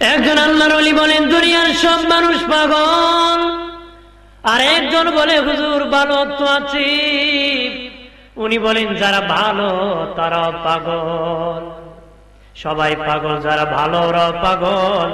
একজন আল্লাহর ওলি বলেন দুনিয়ার সব মানুষ পাগল, আর একজন বলে হুজুর ভালো তো আছি। উনি বলেন যারা ভালো তারাও পাগল, সবাই পাগল, যারা ভালো ওরাও পাগল।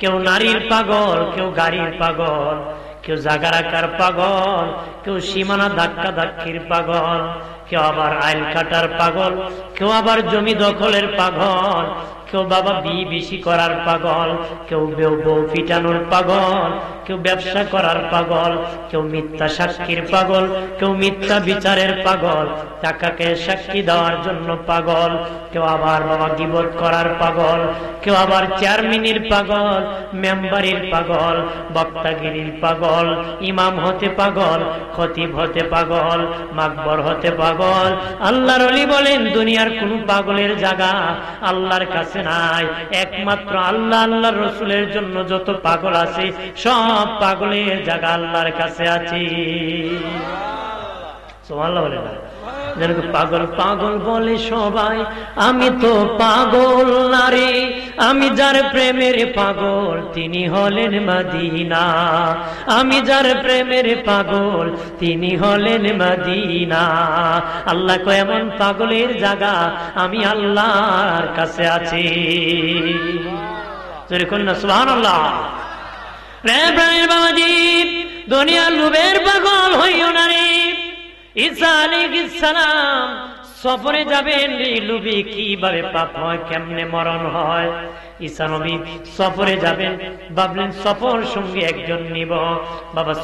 কেউ নারীর পাগল, কেউ গাড়ির পাগল, কেউ জাগা রাখার পাগল, কেউ সীমানা ধাক্কা ধাক্কির পাগল, কেউ আবার আইল কাটার পাগল, কেউ আবার জমি দখলের পাগল, কেউ বাবা বেশি করার পাগল, কেউ বউ পিটানোর পাগল, কেউ ব্যবসা করার পাগল, কেউ মিথ্যা সাক্ষীর পাগল, কেউ মিথ্যা বিচারের পাগল, টাকাকে সাক্ষী দেওয়ার জন্য পাগল, কেউ আবার বাবা গীবত করার পাগল, কেউ আবার চেয়ারম্যানের পাগল, মেম্বারের পাগল, বক্তাগিরির পাগল, ইমাম হতে পাগল, খতিব হতে পাগল, মাকবর হতে পাগল। আল্লাহর ওলি বলেন দুনিয়ার কোন পাগলের জায়গা আল্লাহর কাছে নাই, একমাত্র আল্লাহ আল্লাহর রসুলের জন্য যত পাগল আছে সব পাগলের জায়গা আল্লাহর কাছে আছে। সুবহানাল্লাহ বলে না? পাগল পাগল বলে সবাই, আমি তো পাগল নারী, আমি যার প্রেমের পাগল তিনি হলেন মদিনা, আমি যার প্রেমের পাগল তিনি হলেন মদিনা। আল্লাহ কয় এমন পাগলের জায়গা আমি আল্লাহর কাছে আছি। সুবহানাল্লাহ। প্রেমের বাবাজি দুনিয়ার লোভের পাগল হইও না রে। ঈসা আলাইহিস সালাম সফরে যাবেন, লুবি কিভাবে পাপ হয়, কেমনে মরণ হয়। ঈসা নবী সফরে যাবেন, ভাবলেন সফর সঙ্গী একজন নিব। বাবা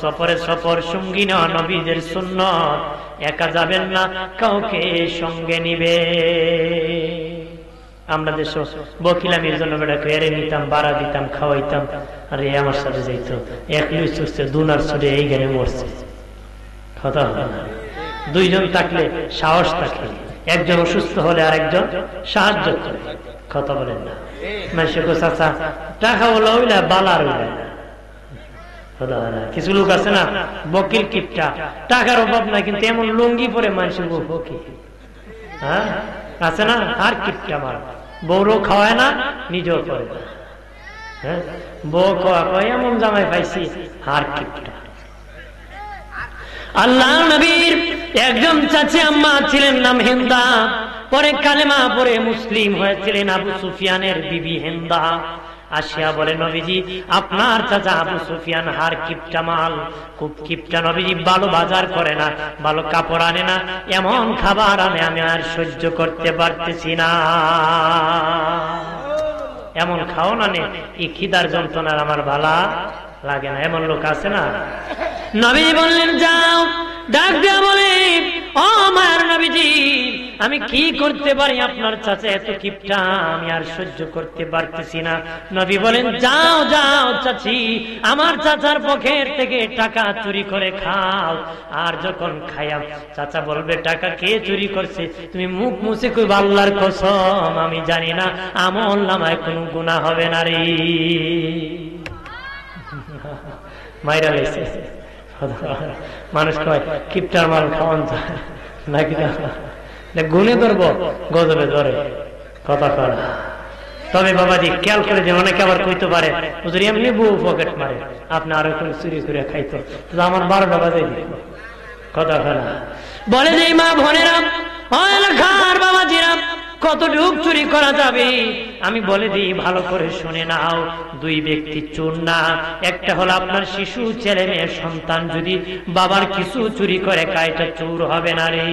সফর সঙ্গী নেওয়া নবীদের সুন্নাত, একা যাবেন না, কাউকে সঙ্গে নিবে। আমরা দেশ বকিলামির জন্য বেটাকে এড়ে নিতাম, বাড়া দিতাম, খাওয়াইতাম, আর আমার সাথে যাইতো, এক লুই চুষছে, দুনার ছড়ে এই গেলে মরছে। কথা হয় না? দুইজন থাকলে সাহস থাকে, একজন অসুস্থ হলে আর একজন সাহায্য করে। কথা বলেন না? চাচা টাকা বলা হইলে বালার হইলে না। কিছু লোক আছে না বকিল কিপটা, টাকার অভাব নাই কিন্তু এমন লুঙ্গি পরে মানুষের বকি, হ্যাঁ আছে না? আর কিপটা মার, বউরও খাওয়ায় না, নিজেও করে না। হ্যাঁ, বউ খাওয়া কয় এমন জামাই পাইছি, আর কিপটা। আল্লাহ নবীর একজন চাচি আম্মা ছিলেন, নাম হিন্দা, পরে কালেমা পরে মুসলিম হয়েছিলেন। আবু সুফিয়ানের বিবি হিন্দা আসিয়া বলে নবীজি আপনার চাচা আবু সুফিয়ান হার কিপটা মাল, খুব কিপটা নবীজি, ভালো বাজার করে না, ভালো কাপড় আনে না, এমন খাবার আনে আমি আর সহ্য করতে পারতেছি না, এমন খাওয়ান আনে, এই খিদার যন্ত্রণার আমার ভালা লাগে না। এমন লোক আছে না? নবী বললেন যাও, ডাক দিয়া বলে ও মায়ের নবীজি আমি কি করতে পারি, আপনার চাচা এত কিপটা, আমি আর সহ্য করতে পারতেছি না। নবী বলেন যাও যাও চাচি, আমার চাচার পকেট থেকে টাকা চুরি করে খাও, আর যখন খাইয়া চাচা বলবে টাকা কে চুরি করছে, তুমি মুখ মুছে কইবা আল্লাহর কসম আমি জানি না, আমল নামায় কোনো গুনাহ হবে না রে। মাইরা লাইছে মানুষ কয় কিপটার মাল খাওয়ান যায় নাকি, গুনে ধরবো গজবে ধরে, কথা করা। তবে বাবাজি খেয়াল করে যে অনেকে আবার কইতে পারে হুজুর এমনি বউ পকেট মারে, আপনি আরো কোন চুরি করে খাইতো, আমার 12টা বাজে দিত, কথা করা। বলে যে মা বোনেরা এলাকার বাবাজিরা কতটুক চুরি করা যাবে আমি বলে দিই, ভালো করে শুনে নাও। দুই ব্যক্তি চোর না, একটা হলো আপনার শিশু, ছেলে মেয়ে সন্তান যদি বাবার কিছু চুরি করে খায়, এটা চোর হবে না রে।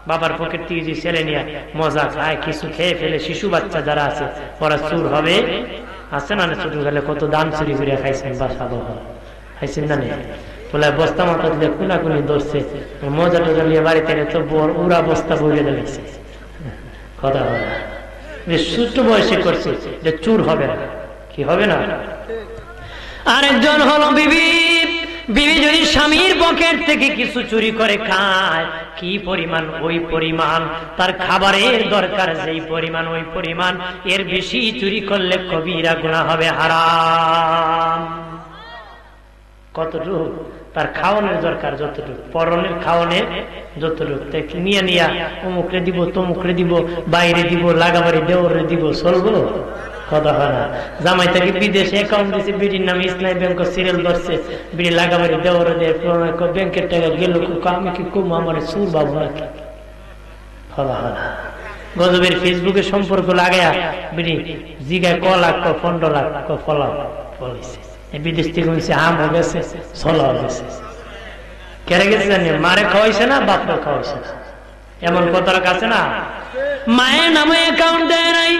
বাবার পকেট থেকে যে ছেলে নিয়ে মজা খায়, কিছু খেয়ে ফেলে, শিশু বাচ্চা যারা আছে ওরা চোর হবে। আছে না? ছোট গেলে কত দাম চুরি করে খাইছেন, বাসা খাইছেন না? বলে বস্তা মাথা দিলে কুনাকুনি ধরছে, মজা টোজা নিয়ে বাড়িতে তো উড়া বস্তা বইলে দিয়েছে, কথা হয় না? ছোট বয়সে করছে যে চুর হবে না, কি হবে না? আরেকজন হলো বিবি, বিবি যদি স্বামীর পকেট থেকে কিছু চুরি করে খায়, কি পরিমাণ ওই পরিমাণ, তার খাবারের দরকার যেই পরিমাণ ওই পরিমাণ, এর বেশি চুরি করলে কবিরা গুনাহ হবে, হারাম। কতটুকু তার খাওয়ানোর দরকার, যতটুকু পরনের খাওয়ানোর যতটুকু নিয়ে নিয়ে অমুকরে দিব, তমুকরে দিব, বাইরে দিব, লাগাবাড়ি দেওরে দিব, চলবো? কথা হয় না। জামাই থেকে বিদেশে অ্যাকাউন্ট দিয়েছে, বিডির নামে ইসলামী ব্যাংক সিরিয়াল ধরছে, বিডি লাগাবাড়ি দেওয়ার ব্যাংকের টাকা গেল, আমি কি কম আমার সুর বাবু নাকি? কথা হয় না। গজবের ফেসবুকে সম্পর্ক লাগায়া বিডি জিগায় ক লাখ 15 লাখ ফলা ফলাইছে। বিদেশ থেকে হয়েছে আম হয়ে গেছে, ছলা হয়ে গেছে। কেড়ে গেছে জানি, মারে খাওয়াইছে না, বাপরে খাওয়াইছে না, এমন প্রতারক আছে না? মায়ের নামে অ্যাকাউন্ট দেয় নাই,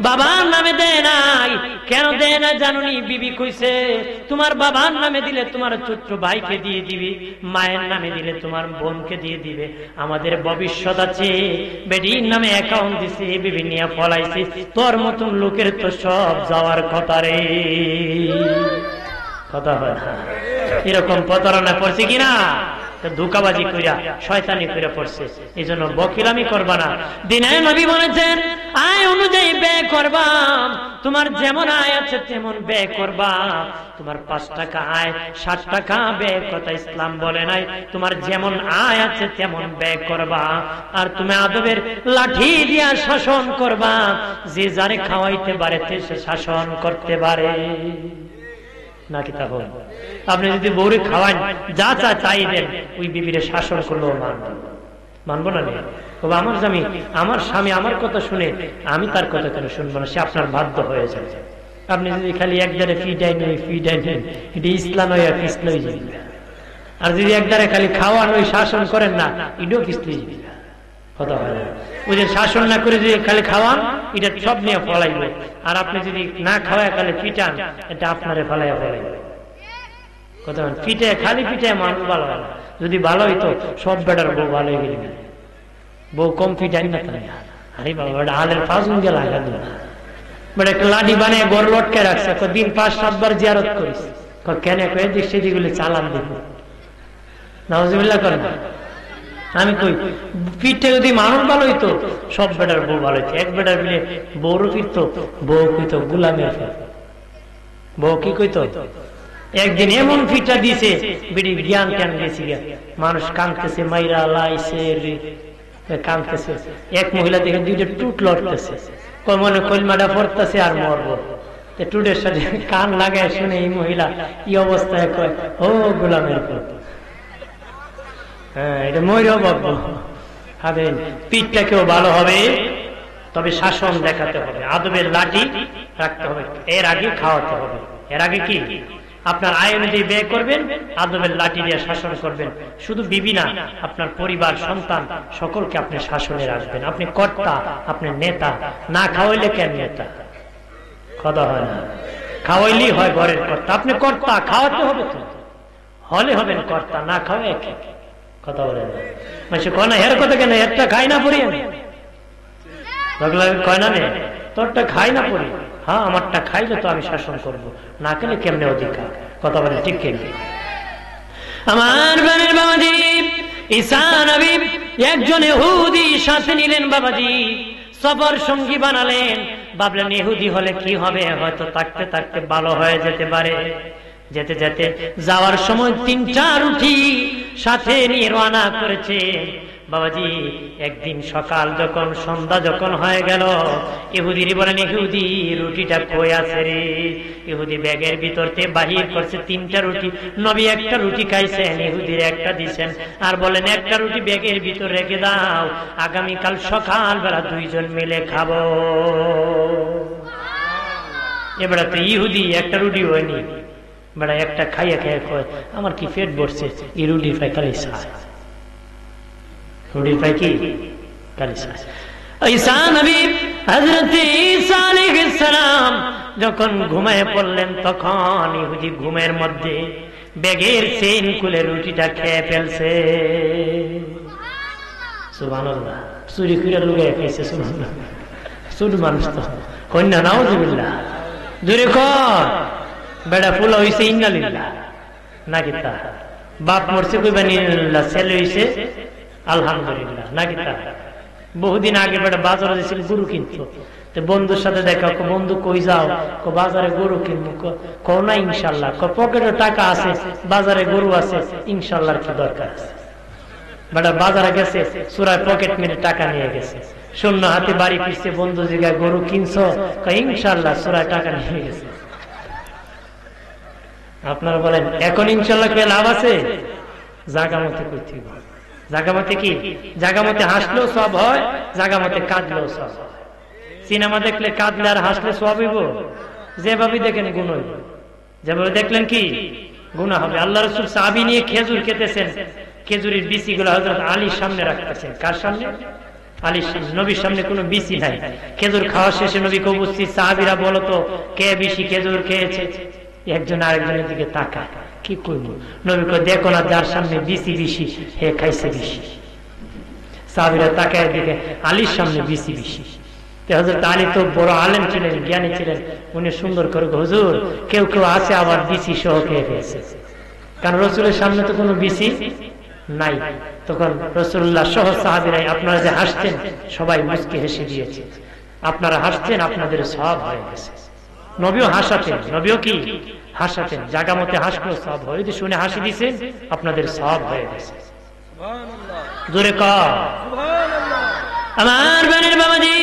বাবার নামে দেয় নাই। কেন দেয় না জানুনি? বিবি কইছে তোমার বাবার নামে দিলে তোমার ছোট্ট ভাইকে দিয়ে দিবি, মায়ের নামে দিলে তোমার বোনকে দিয়ে দিবে, আমাদের ভবিষ্যৎ আছে। বেডির নামে অ্যাকাউন্ট দিছে, বিবি নিয়ে ফলাইছে। তোর মতন লোকের তো সব যাওয়ার কথা রে। কথা হয় না? এরকম প্রতারণা করছে কিনা? ধোঁকাবাজি কইরা শয়তানি কইরা পড়ছে। এই জন্য বকিলামি করবা না। দিনের নবী বলেছেন আয় অনুযায়ী ব্যয় করবা, তোমার যেমন আয় আছে তেমন ব্যয় করবা। তোমার 5 টাকা আয় 60 টাকা ব্যয় কথা ইসলাম বলে নাই, তোমার যেমন আয় আছে তেমন ব্যয় করবা। আর তুমি আদবের লাঠি দিয়া শাসন করবা, যে যারে খাওয়াইতে পারে সে শাসন করতে পারে নাকি? তখন আপনি যদি বউরে খাওয়ান, যা চা চাই দেন, ওই বিবিরে শাসন করলেও মানবো না। আমার স্বামী আমার কথা শুনে আমি তার কথা কেন শুনবো না? সে আপনার বাধ্য হয়ে যায়। আপনি যদি খালি একদারে ফিডাই নেই এটা ইসলাম পিছলই যাবে। আর যদি একদারে খালি খাওয়ান ওই শাসন করেন না, এটাও পিছলই যাবে। কথা হয় না? ওই যে শাসন না করে যদি খালি খাওয়ান, এটা সব নিয়ে ফলাইবে। আর আপনি যদি না খাওয়ায় খালি পিটান, এটা আপনারে ফলাইয়া ফলাইবে। কথা হয়? পিঠে খালি পিঠে মানুষ ভালো হয় না। যদি ভালো হইতো সব বেটার বউ ভালো হয়ে গেলি, বউ কম পিটাই না তাই। আরে বাবা, এটা আলের ফাজুন দিয়ে লাগা দিল না। বেটা একটা লাঠি বানিয়ে গড় লটকে রাখছে, দিন 5-7 বার জিয়ারত করিস। কেন কয়ে দিক সেদিকগুলি চালান দিব। নাউজুবিল্লাহ করেন। আমি কই পিঠে যদি মানুষ ভালো হইতো সব বেটার বউ ভালো হইতো। এক বেটার মিলে বউরও ফিরতো, বউ কইতো গুলামের ফের। বউ কি কইতো? একদিন এমন ফিটা দিছে, বিড়ি জ্ঞান জ্ঞান গেছি, মানুষ কাঁদতেছে, মাইরা লাইছে কাঁদতেছে। এক মহিলা দেখে 2টা টুট লড়তেছে, মনে কলমাটা পড়তেছে আর মরবো। টুটের সাথে কান লাগায় শুনে এই মহিলা এই অবস্থায় কয়, ও গোলামের ফের। হ্যাঁ, এটা ময়ূর বকব। পিঠটা কেউ ভালো হবে, তবে শাসন দেখাতে হবে, আদবের লাঠি রাখতে হবে। এর আগে খাওয়াতে হবে। এর আগে কি? আপনার আয় অনুযায়ী ব্যয় করবেন, আদবের লাঠি দিয়ে শাসন করবেন। শুধু বিবি না, আপনার পরিবার, সন্তান সকলকে আপনি শাসনে রাখবেন। আপনি কর্তা, আপনি নেতা। না খাওয়াইলে কেন নেতা? কথা হয় না? খাওয়াইলেই হয় ঘরের কর্তা। আপনি কর্তা, খাওয়াতে হবে তো, হলে হবেন কর্তা, না খাওয়াই এক। কথা বলে না মানুষ কয় না, হের কথা কেন? এরটা খাই না পড়ি, কয় না নে তোরটা খাই না পড়ি। হ্যাঁ, আমারটা খাইলে তো আমি শাসন করবো, না খেলে কেমনে অধিকার? কথা বলে ঠিক কেমনি? আমার বানের বাবাজি ঈসা নবী একজন ইহুদি সাথে নিলেন। বাবাজি সফর সঙ্গী বানালেন। ভাবলেন ইহুদি হলে কি হবে, হয়তো থাকতে থাকতে ভালো হয়ে যেতে পারে। যেতে যেতে যাওয়ার সময় 3টা রুটি সাথে নিয়ে রওনা করেছে। বাবাজি একদিন সকাল যখন সন্ধ্যা যখন হয়ে গেল, ইহুদির বলেন, ইহুদি রুটিটা কই আছে রে? ইহুদি ব্যাগের ভিতর থেকে বাহির করছে 3টা রুটি। নবী একটা রুটি খাইছেন, ইহুদির একটা দিছেন, আর বলেন একটা রুটি ব্যাগের ভিতর রেখে দাও, আগামীকাল সকাল বেলা 2জন মিলে খাবো। এবারে তো ইহুদি একটা রুটি হয়নি, বেড়া একটা খাইয়া খাইয়া কয়, আমার কি পেট ভরছে, এই রুটি ফ্রাই খালি চায়, রুটি ফ্রাই কি খালি চায়। ঈসা নবী হযরত ঈসা আলাইহিস সালাম যখন ঘুমায় পড়লেন, তখন ইহুদি ঘুমের মধ্যে ব্যাগের চেইন খুলে রুটিটা খেয়ে ফেলছে। সুবহানাল্লাহ, চুরি করে লুকিয়ে খাইছে। সুবহানাল্লাহ, ছোট মানুষ তো কন্যা, নাউজুবিল্লাহ, জোরে কর। বেড়া ফুলা হইছে ইন্নালিল্লাহ, নাকি তা? বাপ মরছে কইবা ইন্নালিল্লাহ, ছেলে হইছে আলহামদুলিল্লাহ, নাকি তা? বহুদিন আগে বেড়া বাজারে গেছিল গরু কিনতো, বন্ধুর সাথে দেখা, বন্ধু কই যাও? বাজারে গরু কিনবো। কও না ইনশাল্লাহ। পকেটে টাকা আছে, বাজারে গরু আছে, ইনশাল্লাহ কি দরকার আছে? বেটা বাজারে গেছে, সুরায় পকেট মেরে টাকা নিয়ে গেছে। শূন্য হাতে বাড়ি ফিরছে, বন্ধু জিগায় গরু কিনছো? ইনশাল্লাহ, সুরায় টাকা নিয়ে গেছে। আপনারা বলেন এখন ইনশাল্লাহ কে লাভ আছে? জাগামতে করতে, জাগামতে কি, জাগামতে হাসলেও সব হয়, জাগামতে কাঁদলেও সব হয়। সিনেমা দেখলে কাঁদলে আর হাসলে সব হইব? যেভাবে দেখেন গুণ হইব, যেভাবে দেখলেন কি গুনাহ হবে। আল্লাহ রাসূল সাহাবী নিয়ে খেজুর খেতেছেন, খেজুরের বিচি গুলো হযরত আলীর সামনে রাখতেছেন। কার সামনে? আলীর সামনে। নবীর সামনে কোনো বিচি নাই। খেজুর খাওয়া শেষে নবীকে উপস্থিত সাহাবীরা বলো তো কে বেশি খেজুর খেয়েছে? একজন আরেকজনের দিকে তাকায়, কি করবো? নবী কয় দেখো না, যার সামনে বিচি বেশি হে খাইছে বেশি। সাহাবীরা তাকায় দিকে আলীর সামনে বিচি বেশি। হযরত আলী তো বড় আলেম ছিলেন, জ্ঞানী ছিলেন, উনি সুন্দর করে হুজুর কেউ কেউ আছে আবার বিচি সহ খেয়ে ফেলেছে, কারণ রসুলের সামনে তো কোনো বিচি নাই। তখন রাসূলুল্লাহ সহ সাহাবীরা আপনারা যে হাসছেন সবাই মুচকি হেসে দিয়েছে, আপনারা হাসছেন আপনাদের সওয়াব হয়ে গেছে। নবীও হাসাতেন, নবীও কি হাসাতেন, জাগামতে হাসলেও সওয়াব হয়। যদি শুনে হাসি দিয়েছেন আপনাদের সওয়াব হয়ে গেছে। জোরে কর সুবহানাল্লাহ। আমার বানের বাবাজি,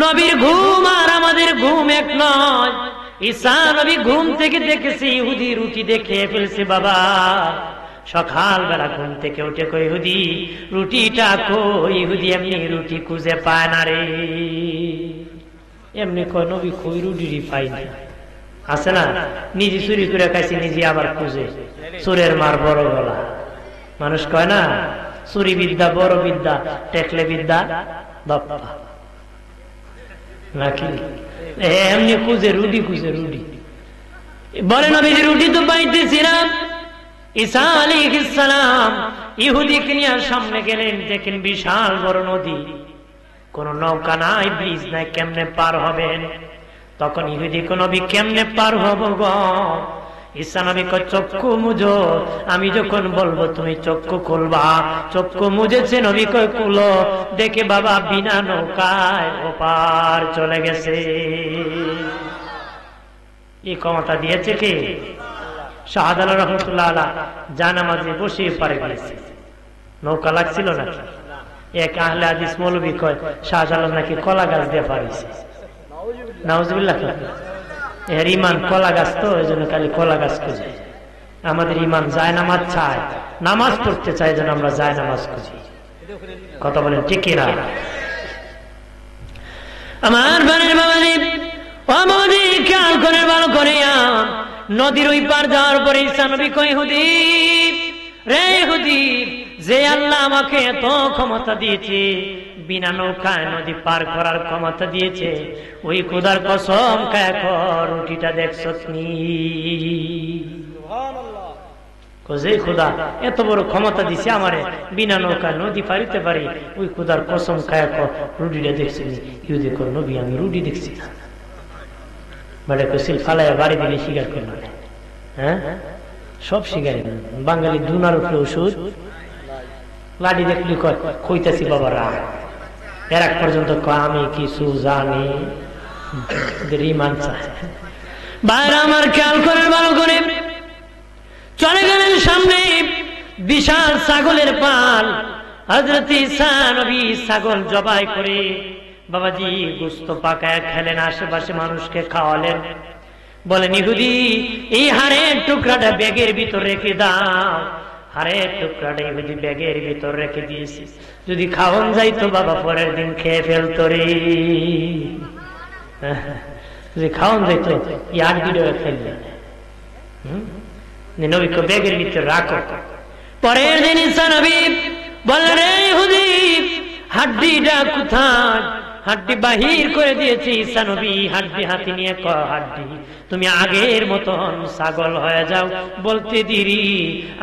নবীর ঘুম আর আমাদের ঘুম এক নয়। ঈসা নবী ঘুম থেকে দেখেছে ইহুদি রুটি দেখে ফেলছে। বাবা সকালবেলা ঘুম থেকে উঠে কই ইহুদি রুটিটা কই? ইহুদি এমনি রুটি খুঁজে পায় না রে। এমনি কয় নবী কই রুটি পাই না, আছে না? নিজে চুরি করে খাইছে, নিজে আবার খুঁজে। চোরের মার বড় গলা, মানুষ কয় না চুরি বিদ্যা বড় বিদ্যা, টেকলে বিদ্যা বাপ্পা নাকি? এমনি খুঁজে রুটি, খুঁজে রুটি। বলে নবী রুটি তো পাইতেছি না। ঈসা আলাইহিস সালাম ইহুদিকে নিয়ে সামনে গেলেন, দেখেন বিশাল বড় নদী, কোন নৌকা নাই, ব্রিজ নাই, কেমনে পার হবেন? তখন ইহুদি কোন নবী কেমনে পার হব গো? ঈসা নবী কয় চক্ষু মুজো, আমি যখন বলবো তুমি চক্ষু খুলবা। চক্ষু মুজেছে, নবী কয় খুলো। দেখে বাবা বিনা নৌকায় ওপার চলে গেছে। এই ক্ষমতা দিয়েছে কে? শাহজালাল রহমতুল্লাহ আলাইহি জানামাজে বসে পারে গেছে, নৌকা লাগছিল না। এক আহলে হাদিস মৌলবী কয় শাহজালাল নাকি কলা গাছ দিয়ে পারিছে। নাউজুবিল্লাহ। এর ইমান কলা গাছ, তো এই জন্য খালি কলা গাছ খুঁজে। আমাদের ইমান যায় নামাজ চায়, নামাজ পড়তে চাই যেন আমরা যায় নামাজ খুঁজি। কথা বলেন ঠিক কিনা? আমার বানের বাবাজি, আমাদের খেয়াল করে ভালো করে নদীর ওই পার যাওয়ার পরে ঈসা নবী কয় ইহুদি রে ইহুদি, যে আল্লাহ আমাকে এত ক্ষমতা দিয়েছে, বিনা নৌকায় নদী পার করার ক্ষমতা দিয়েছে, ওই খোদার কসম খায় কর রুটিটা দেখছস নি? সুবহানাল্লাহ। যে খোদা এত বড় ক্ষমতা দিছে আমারে, বিনা নৌকায় নদী পারিতে পারি, ওই খোদার কসম খায় কর রুটিটা দেখছিস? ইহুদি কর নবী আমি রুটি দেখছি না। বাড়ি কইছিল ফালায় বাড়ি দিলে স্বীকার করল না। হ্যাঁ সব স্বীকার। বাঙালি দুনার উপরে ওষুধ, লাঠি দেখলি কয় কইতাছি বাবারা, এর এক পর্যন্ত কয় আমি কিছু জানি। ইমান চায়। বাইরে আমার খেয়াল করে ভালো করে চলে গেলেন সামনে বিশাল ছাগলের পাল। হযরত ঈসা নবী ছাগল জবাই করে বাবাজি গোশত পাকায় খেলেন, আশেপাশে মানুষকে খাওয়ালেন। বলেন ইহুদি এই হাড়ের টুকরাটা ব্যাগের ভিতর রেখে দাও। হাড়ের টুকরাটা ইহুদি ব্যাগের ভিতর রেখে দিয়েছি, যদি খাওয়ান যাইতো বাবা পরের দিন খেয়ে ফেলতো রে। যদি খাওয়ান যাইতো এই আড্ডিটা ফেলবে। নবীকে ব্যাগের ভিতর রাখো। পরের দিন ঈসা নবী বললেন রে ইহুদি হাড্ডিটা কোথায়? হাড্ডি বাহির করে দিয়েছি। ঈসা নবী হাড্ডি হাতে নিয়ে কয় হাড্ডি তুমি আগের মতন ছাগল হয়ে যাও। বলতে দেরি,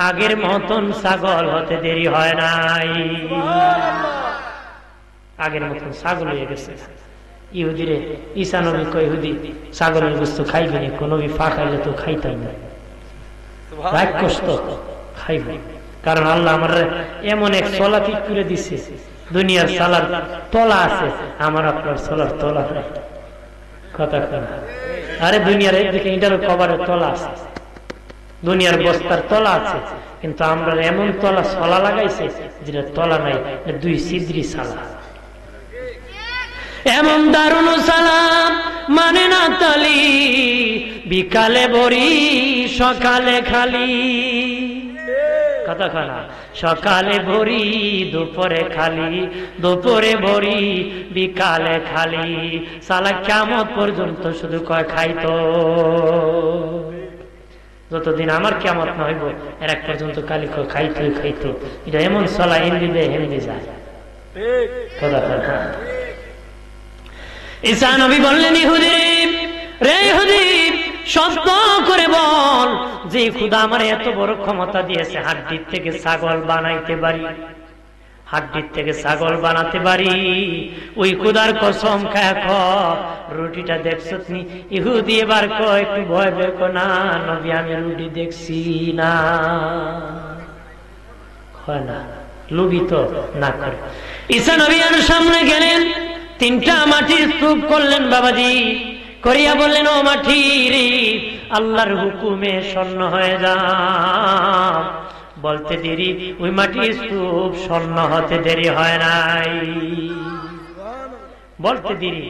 আগের মতন ছাগল হতে দেরি হয় নাই, আগের মতন ছাগল হয়ে গেছে। ইহুদিরে ঈসা নবী কয় ইহুদি ছাগলের গোশত খাইবি না? কোন নবী ফা খাইলে তো খাইতাম না, রাগ কষ্ট খাইব। কারণ আল্লাহ আমার এমন এক সলাতি করে দিছে, দুনিয়ার সালার তলা আছে, আমার আপনার সোলার তলা নাই। কথা কথা আরে দুনিয়ার একদিকে ইটার কভারের তলা আছে, দুনিয়ার বস্তার তলা আছে, কিন্তু আমরা এমন তলা সলা লাগাইছে যেটা তলা নাই, দুই সিদ্রি সালা। এমন দারুণ সালাম মানে না তালি, বিকালে ভরি সকালে খালি। কথা খানা, সকালে ভরি দুপুরে খালি, দুপুরে ভরি বিকালে খালি। সালা কিয়ামত পর্যন্ত শুধু কয় খাইতো, যতদিন আমার কিয়ামত না হইব এর এক পর্যন্ত খালি খাইতো খাইতো। এটা এমন চলা হিন্দি দেয় হিন্দি যায়। কথা কথা ঈসা নবী বললেন, ইহুদি রে ইহুদি, সত্য করে বল যে খোদা আমার এত বড় ক্ষমতা দিয়েছে, হাড্ডির থেকে ছাগল বানাইতে পারি, হাড্ডির থেকে ছাগল বানাতে পারি, ওই খোদার কসম খায় খ রুটিটা দেখছো তুমি? ইহুদি এবার কয় একটু ভয় বের কর, না নবী আমি রুটি দেখছি না। হয় না, লুবি তো না করে। ঈসা নবী আর সামনে গেলেন, তিনটা মাটির স্তূপ করলেন বাবাজি, করিয়া বললেন, ও মাটি রে, আল্লাহর হুকুমে স্বর্ণ হয়ে যা। বলতে দেরি, ওই মাটির স্তূপ স্বর্ণ হতে দেরি হয় নাই। বলতে দেরি,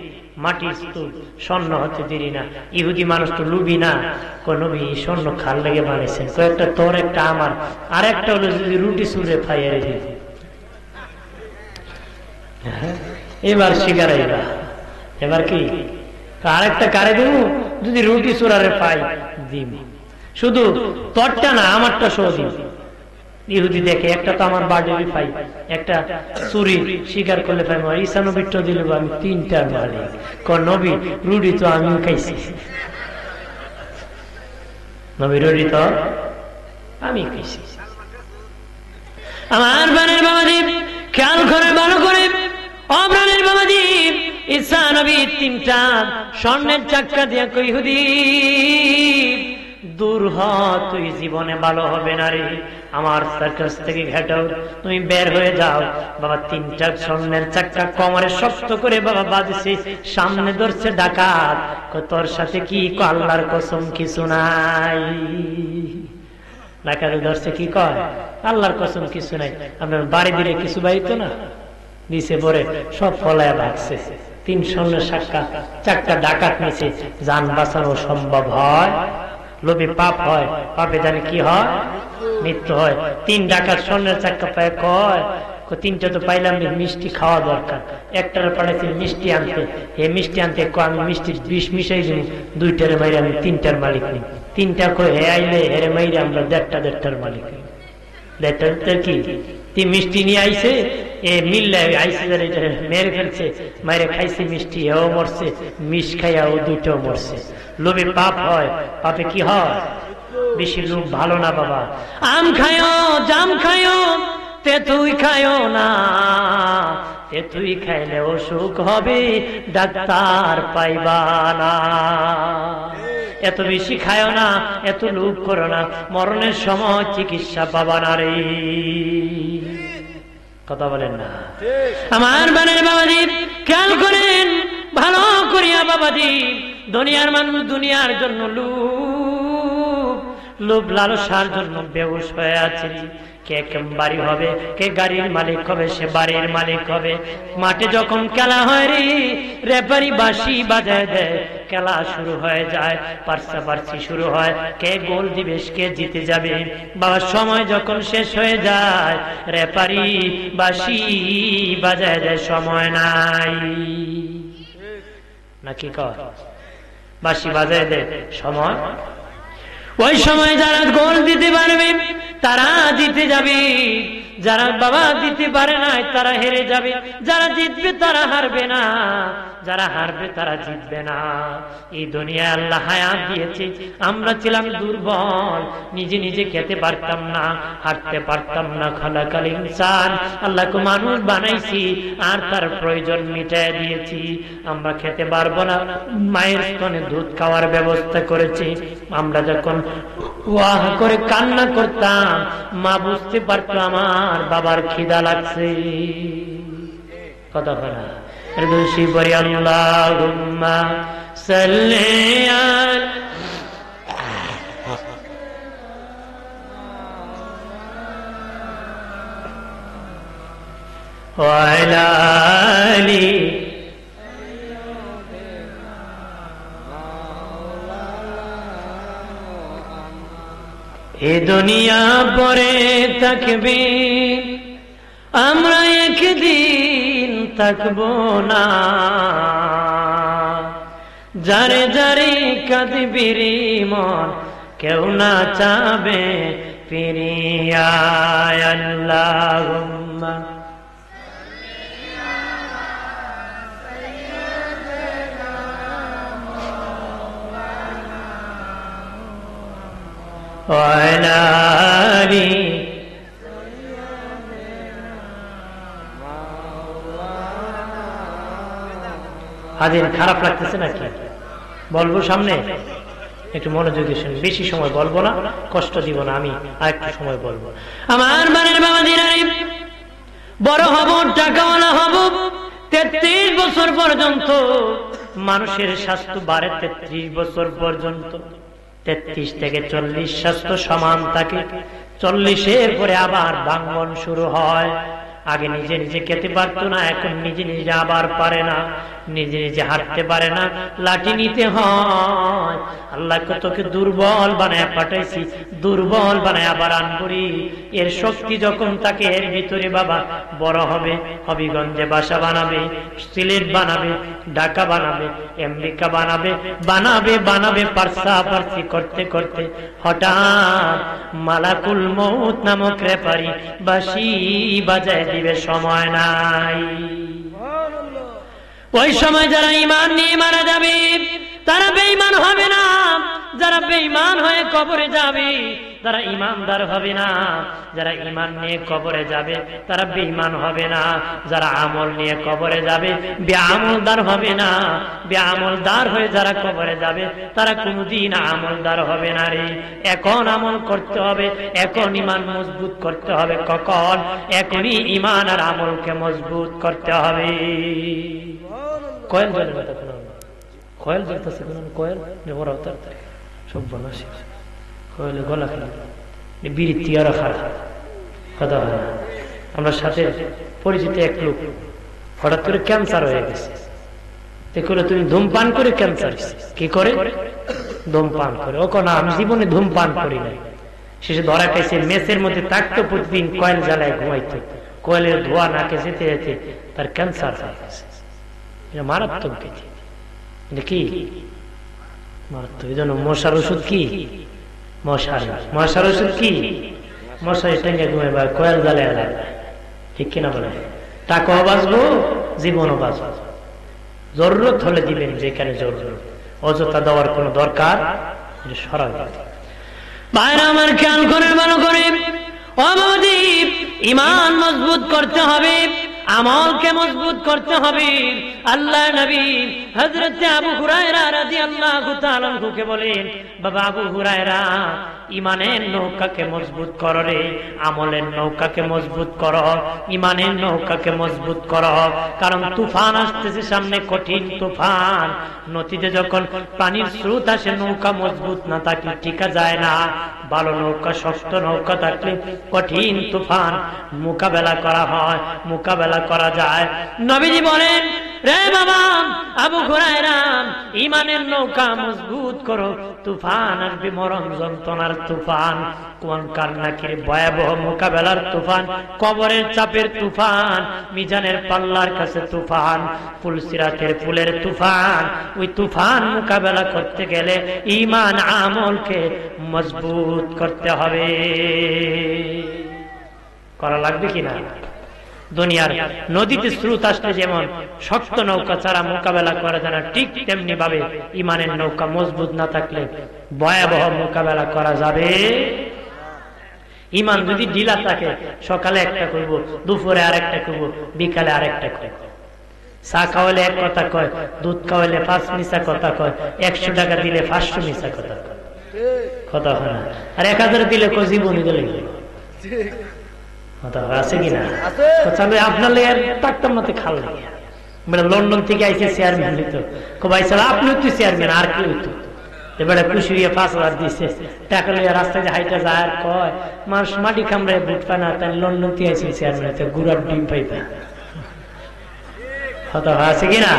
মাটির স্তূপ স্বর্ণ হতে দেরি না। ইহুদি মানুষ তো লুবি না, কোন স্বর্ণ খাল লেগে বানিয়েছেন, কয়েকটা তোর একটা আমার, আর একটা হলো যদি রুটি সুরে ফাইয়ারে দিই। এবার শিকারাইরা, এবার কি আরেকটা কারে দিব, যদি রুটি চূড়ারে পাই দিব, শুধু তোরটা না আমারটা সহ দিব। ইহুদি দেখে একটা তো আমার বাড়ি পাই, একটা চুরি স্বীকার করলে পাই, ঈসা নবীরটা দিলে আমি তিনটার মালিক। নবী রুটি তো আমিও খাইছি, নবী রুটি তো আমি খাইছি। আমার বানের বাবাজি খেয়াল করে ভালো করে, অপ্রাণের বাবাজি, ঈসা নবী তিনটা স্বর্ণের চাক্কা দিয়া কই, ইহুদি দূর হ, তুই জীবনে ভালো হবে না রে, আমার সার্কাস থেকে ঘাটাও, তুমি বের হয়ে যাও। বাবা তিনটা স্বর্ণের চাক্কা কোমরে শক্ত করে বাবা বাঁধছে, সামনে ধরছে ডাকাত, তোর সাথে কি আল্লাহর কসম কিছু নাই। ডাকাতে ধরছে, কি কয় আল্লাহর কসম কিছু নাই। আপনার বাড়ি দিলে কিছু বাড়িতো না, নিচে পরে সব ফলায় ভাগছে। তিন স্বর্ণের চাক্কা ডাকাত নিচে, যান বাঁচানো সম্ভব হয়? লোভে পাপ হয়, পাপে জানে কি হয়? মৃত্যু হয়। তিন ডাকাত স্বর্ণের চাক্কা পায়, কয় তিনটা তো পাইলাম, মিষ্টি খাওয়া দরকার। একটার পাঠাইছি মিষ্টি আনতে, এই মিষ্টি আনতে আমি মিষ্টির বিষ মিশাই দিই, দুইটারে মাইরে আমি তিনটার মালিক নেই। তিনটা কয় হে আইলে হেরে মাইরে আমরা দেড়টার মালিক নেই। দেড়টার কি তুই মিষ্টি নিয়ে আইছে, এ মিললে আইসে মেরে ফেলছে, মাইরে খাইছে মিষ্টি, এও মরছে, মিষ খাইয়া ও দুইটাও মরছে। লোভে পাপ হয়, পাপে কি হয়? বেশি লোভ ভালো না বাবা। আম খায়ো, জাম খায়ো, তেতুই খায়ো না, তেতুই খাইলে অসুখ হবে, ডাক্তার পাইবা না। এত বেশি খায়ো না, এত লোভ করো না, মরণের সময় চিকিৎসা পাবা না রে। কথা বলেন না আমার বানের বাবাজি, খেয়াল করেন ভালো করিয়া বাবাজি। দুনিয়ার মানুষ দুনিয়ার জন্য লোভ লালসার জন্য বেহুশ হয়ে আছে। কে বাড়ি হবে, কে গাড়ির মালিক হবে, সে বাড়ির মালিক হবে। মাঠে যখন খেলা হয় রে, রেফারি বাঁশি বাজায় দেয়, খেলা শুরু হয়ে যায়, পার্সি শুরু হয়, কে গোল দিবে, কে জিতে যাবে। বাবার সময় যখন শেষ হয়ে যায়, রেফারি বাঁশি বাজায় দেয়, সময় নাই নাকি কর, বাঁশি বাজায় দেয়, সময়। ওই সময় যারা গোল দিতে পারবে তারা জিতে যাবে, যারা বাবা দিতে পারে না তারা হেরে যাবে, যারা জিতবে তারা হারবে না, যারা হারবে তারা জিতবে না। এই দুনিয়ায় আল্লাহ হায়াত দিয়েছে, আমরা ছিলাম দুর্বল, নিজে নিজে খেতে পারতাম না, হাঁটতে পারতাম না। খালাকাল ইনসান, আল্লাহকে মানুষ বানাইছি আর তার প্রয়োজন মিটায় দিয়েছি। আমরা খেতে পারবো না, মায়ের স্তনে দুধ খাওয়ার ব্যবস্থা করেছি। আমরা যখন ওয়াহ করে কান্না করতাম, মা বুঝতে পারতো আমার বাবার খিদা লাগছে। কথা বলা রুশি বরি আল্লাহুম্মা সাল্লি আলা ওয়া আলা আলি এ দুনিয়া পরে থাকবে, আমরা একদিন থাকবো না। যারে যারে কাঁদবি রে মন, কেউ না চাবে ফিরিয়া। আল্লাহুম্মা ওয়া আলা আলি। হাজির খারাপ লাগতেছে নাকি? বলবো সামনে? একটু মনোযোগী শুনুন, বেশি সময় বলবো না, কষ্ট দিব না, আমি আরেকটু সময় বলবো। আমার বানের বাবা দিনারে, বড় হব, টাকাওয়ালা হব, 33 বছর পর্যন্ত মানুষের স্বাস্থ্য বাড়ে। 33 বছর পর্যন্ত, 33 থেকে 40 স্বাস্থ্য সমান থাকে। 40-এর পরে আবার ভাঙন শুরু হয়। আগে নিজে নিজে খেতে পারতো না, এখন নিজে নিজে আবার পারে না, নিজে নিজে হাঁটতে পারে না, লাঠি নিতে হয়। আল্লাহ তোকে দুর্বল বানায় পাঠাইছি, দুর্বল বানায় আবার আনবরি। এর শক্তি যখন তাকে এর ভিতরে বাবা বড় হবে, হবিগঞ্জে বাসা বানাবে, সিলেট বানাবে, ঢাকা বানাবে, আমেরিকা বানাবে, বানাবে বানাবে পারসাপারসি করতে করতে হঠাৎ মালাকুল মউত নামক রেফারি বাঁশি বাজায় দিবে, সময় নাই। ওই সময় যারা ঈমান নিয়ে মারা যাবে তারা বেঈমান হবে না, যারা বেঈমান হয়ে কবরে যাবে তারা ঈমানদার হবে না, যারা ঈমান নিয়ে কবরে যাবে তারা বেঈমান হবে না, যারা আমল নিয়ে কবরে যাবে বেআমলদার হবে না, বেআমলদার হয়ে যারা কবরে যাবে তারা কোনদিন আমলদার হবে না রে। এখন আমল করতে হবে, এখন ঈমান মজবুত করতে হবে। কখন? এখনই ঈমান আর আমলকে মজবুত করতে হবে। কয়েল জ্বলে কথা কোনো কয়েল জ্বলতেছে, কোন কয়েল বড় সব বনাসি কয়েলে গলা খেলে বিড়ি তিয়ারা খারাপ কথা হয় না। আমরা সাথে পরিচিত এক লোক হঠাৎ করে ক্যান্সার হয়ে গেছে। দেখলে তুমি ধূমপান করে ক্যান্সার, কি করে? ধূমপান করে। ও না, আমি জীবনে ধূমপান করি নাই। শেষে ধরা খাইছে, মেসের মধ্যে থাকতো, প্রতিদিন কয়েল জ্বালায় ঘুমাইতো, কয়েলের ধোয়া নাকে যেতে যেতে তার ক্যান্সার হয়ে গেছে। এটা মারাত্মক ব্যাধি, এটা কি মারাত্মক। এই জন্য মশার ওষুধ কি? মশার ওষুধ কি? মশারি টেঙ্গে ঘুমাইবা, কয়েল জ্বালায় লাগবে, ঠিক কিনা বলে? টাকাও বাঁচবো, জীবনও বাঁচবো। জরুরত হলে দিবেন, যেখানে জরুরত, অযথা দেওয়ার কোন দরকার সরাই। বাইরে আমার খেয়াল করে ভালো করে, অমদীপ ঈমান মজবুত করতে হবে, আমলকে মজবুত করতে হবে। আল্লাহ নবী হযরত আবু হুরায়রা রাদিয়াল্লাহু তাআলা আনহুকে বলেন, বাবা আবু হুরায়রা, ঈমানের নৌকাকে মজবুত কর রে, আমলের নৌকাকে মজবুত কর, ঈমানের নৌকাকে মজবুত কর। কারণ তুফান আসতেছে সামনে, কঠিন তুফান। নদীতে যখন পানির স্রোত আসে, নৌকা মজবুত না থাকলে টিকা যায় না। ভালো নৌকা, শক্ত নৌকা থাকলে কঠিন তুফান মোকাবেলা করা হয়, মোকাবেলা করা যায়। নবীজি বলেন, রে বাবা আবু হুরায়রা, ঈমানের নৌকা মজবুত করো। তুফান আসবে, মরণ যন্ত্রণার তুফান, কোন কারনাকির ভয়াবহ মোকাবেলার তুফান, কবরের চাপের তুফান, মিজানের পাল্লার কাছে তুফান, ফুলসিরাতের ফুলের তুফান। ওই তুফান মোকাবেলা করতে গেলে ঈমান আমলকে মজবুত করতে হবে। করা লাগবে কিনা? দুনিয়ার নদীতে স্রোত আসলে যেমন শক্ত নৌকা ছাড়া মোকাবেলা করা যায় না, ঠিক তেমনি ভাবে ঈমানের নৌকা মজবুত না থাকলে ভয়াবহ মোকাবেলা করা যাবে। ঈমান যদি ঢিলা থাকে, সকালে একটা করব, দুপুরে আরেকটা করব, বিকালে আরেকটা করব। চা খাওয়ালে এক কথা কয়, দুধ খাওয়ালে 5 মিশা কথা কয়, 100 টাকা দিলে 500 মিশা কথা কয়, কথা হয় না। আর 1000 দিলে কয় জীবনী দিলে আছে কিনা? আপনার পারতাম না, খাল লন্ডন থেকে আইসে চেয়ারম্যান হইতো, ভাই সাল আপনি হইতো চেয়ারম্যান, আর কি হইতো? এবারে খুশি হয়ে 5000 দিচ্ছে, টাকা লইয়া রাস্তায় হাইটা যায়, আর কয় মানুষ মাটি কামড়ায় বুট পায় না, তাই লন্ডন থেকে আইসে চেয়ারম্যান, গুড়ার ডিম পাইতা। কথা আছে কিনা?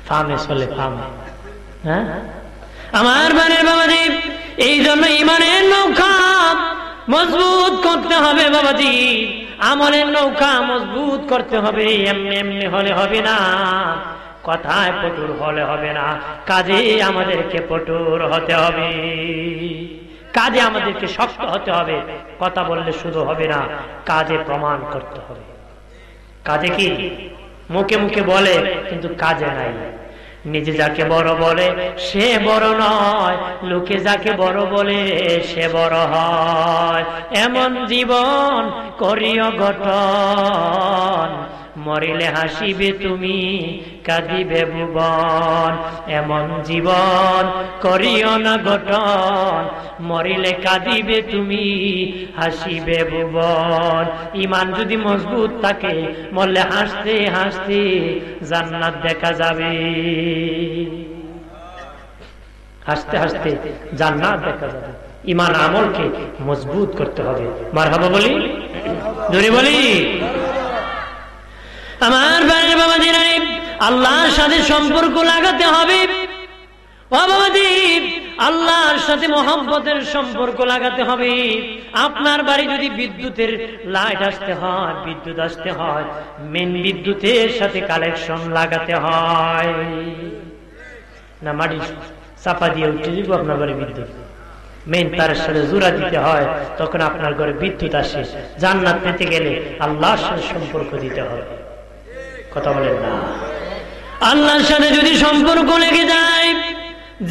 ফার্মে চলে, ফার্মে। হ্যাঁ, আমার বানের বাবাজি, এই জন্য ইমানের নৌকা মজবুত করতে হবে বাবাজি, আমলের নৌকা মজবুত করতে হবে। এমনি এমনি হলে হবে না, কথায় পটুর হলে হবে না, কাজে আমাদেরকে পটুর হতে হবে, কাজে আমাদেরকে শক্ত হতে হবে। কথা বললে শুধু হবে না, কাজে প্রমাণ করতে হবে। কাজে কি? মুখে মুখে বলে কিন্তু কাজে নাই। নিজে যাকে বড় বলে সে বড় নয়, লোকে যাকে বড় বলে সে বড় হয়। এমন জীবন করিও গঠন, মরিলে হাসিবে তুমি, কাঁদিবে ভুবন। এমন জীবন করিও না গঠন, মরিলে কাঁদিবে তুমি, হাসিবে ভুবন। ইমান যদি মজবুত থাকে, মরলে হাসতে হাসতে জান্নাত দেখা যাবে, হাসতে হাসতে জান্নাত দেখা যাবে। ইমান আমলকে মজবুত করতে হবে। মারহাবা বলি, জোরে বলি। আমার ভাইয়ের বাবাজিরা, আল্লাহর সাথে সম্পর্ক লাগাতে হবে। ও বাবাজি, আল্লাহর সাথে মহব্বতের সম্পর্ক লাগাতে হবে। আপনার বাড়ি যদি বিদ্যুতের লাইট আসতে হয়, বিদ্যুৎ আসতে হয়, মেন বিদ্যুতের সাথে কালেকশন লাগাতে হয় না, মাটি চাপা দিয়ে উঠে দিব আপনার ঘরে বিদ্যুৎ, মেন তারের সাথে জোড়া দিতে হয়, তখন আপনার ঘরে বিদ্যুৎ আসে। জান্নাত পেতে গেলে আল্লাহর সাথে সম্পর্ক দিতে হবে। কথা বলেন না? আল্লাহর সাথে যদি সম্পর্ক লেগে যায়,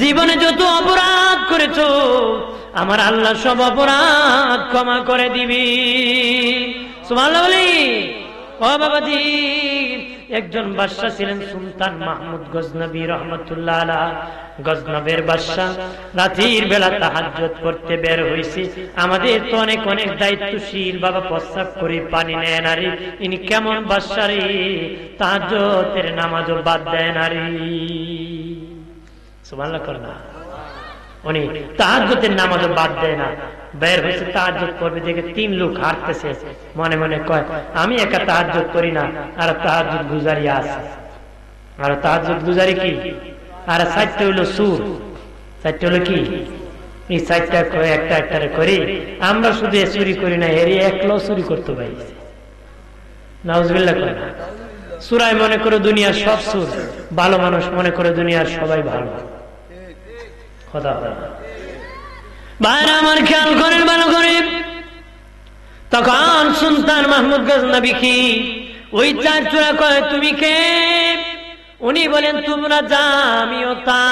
জীবনে যত অপরাধ করেছো আমার আল্লাহ সব অপরাধ ক্ষমা করে দিবি। সুবহানাল্লাহ বলি। ও বাবাজি, একজন বাদশা ছিলেন সুলতান মাহমুদ গজনবী রহমতুল্লাহ আলাইহ। গজনবের বাদশা রাতের বেলা তাহাজ্জুদ করতে বের হইছে। আমাদের তো অনেক অনেক দায়িত্বশীল বাবা, প্রস্রাব করে পানি নেয় না রে, ইনি কেমন বাদশা রে, তাহাজ্জুদের নামাজও বাদ দেয় না রে। সুবহানাল্লাহ কর না। উনি তাহাজ্জুদের নামাজও বাদ দেয় না। বের হয়েছে তাহাজ্জুদ করবে, দেখে 3 লোক হাঁটতেছে, মনে মনে কয় আমি একা তাহাজ্জুদ করি না, আর তাহাজ্জুদ গুজারি আছে। আর তাহাজ্জুদ গুজারি কি? আর 4টা হইলো সুর। 4টা হলো কি? এই 4টা একটা একটা করি। আমরা শুধু চুরি করি না, এর একলো চুরি করতে পারি। নাউজুবিল্লাহ কর না। সুরায় মনে করো দুনিয়ার সব সুর, ভালো মানুষ মনে করে দুনিয়ার সবাই ভালো। কথা বলে বাইরে আমার খেয়াল করেন ভালো করে। তখন সুলতান মাহমুদ গজনবী কি ওই 4 চূড়া কয় তুমি কে? উনি বলেন তোমরা যা, আমিও তা।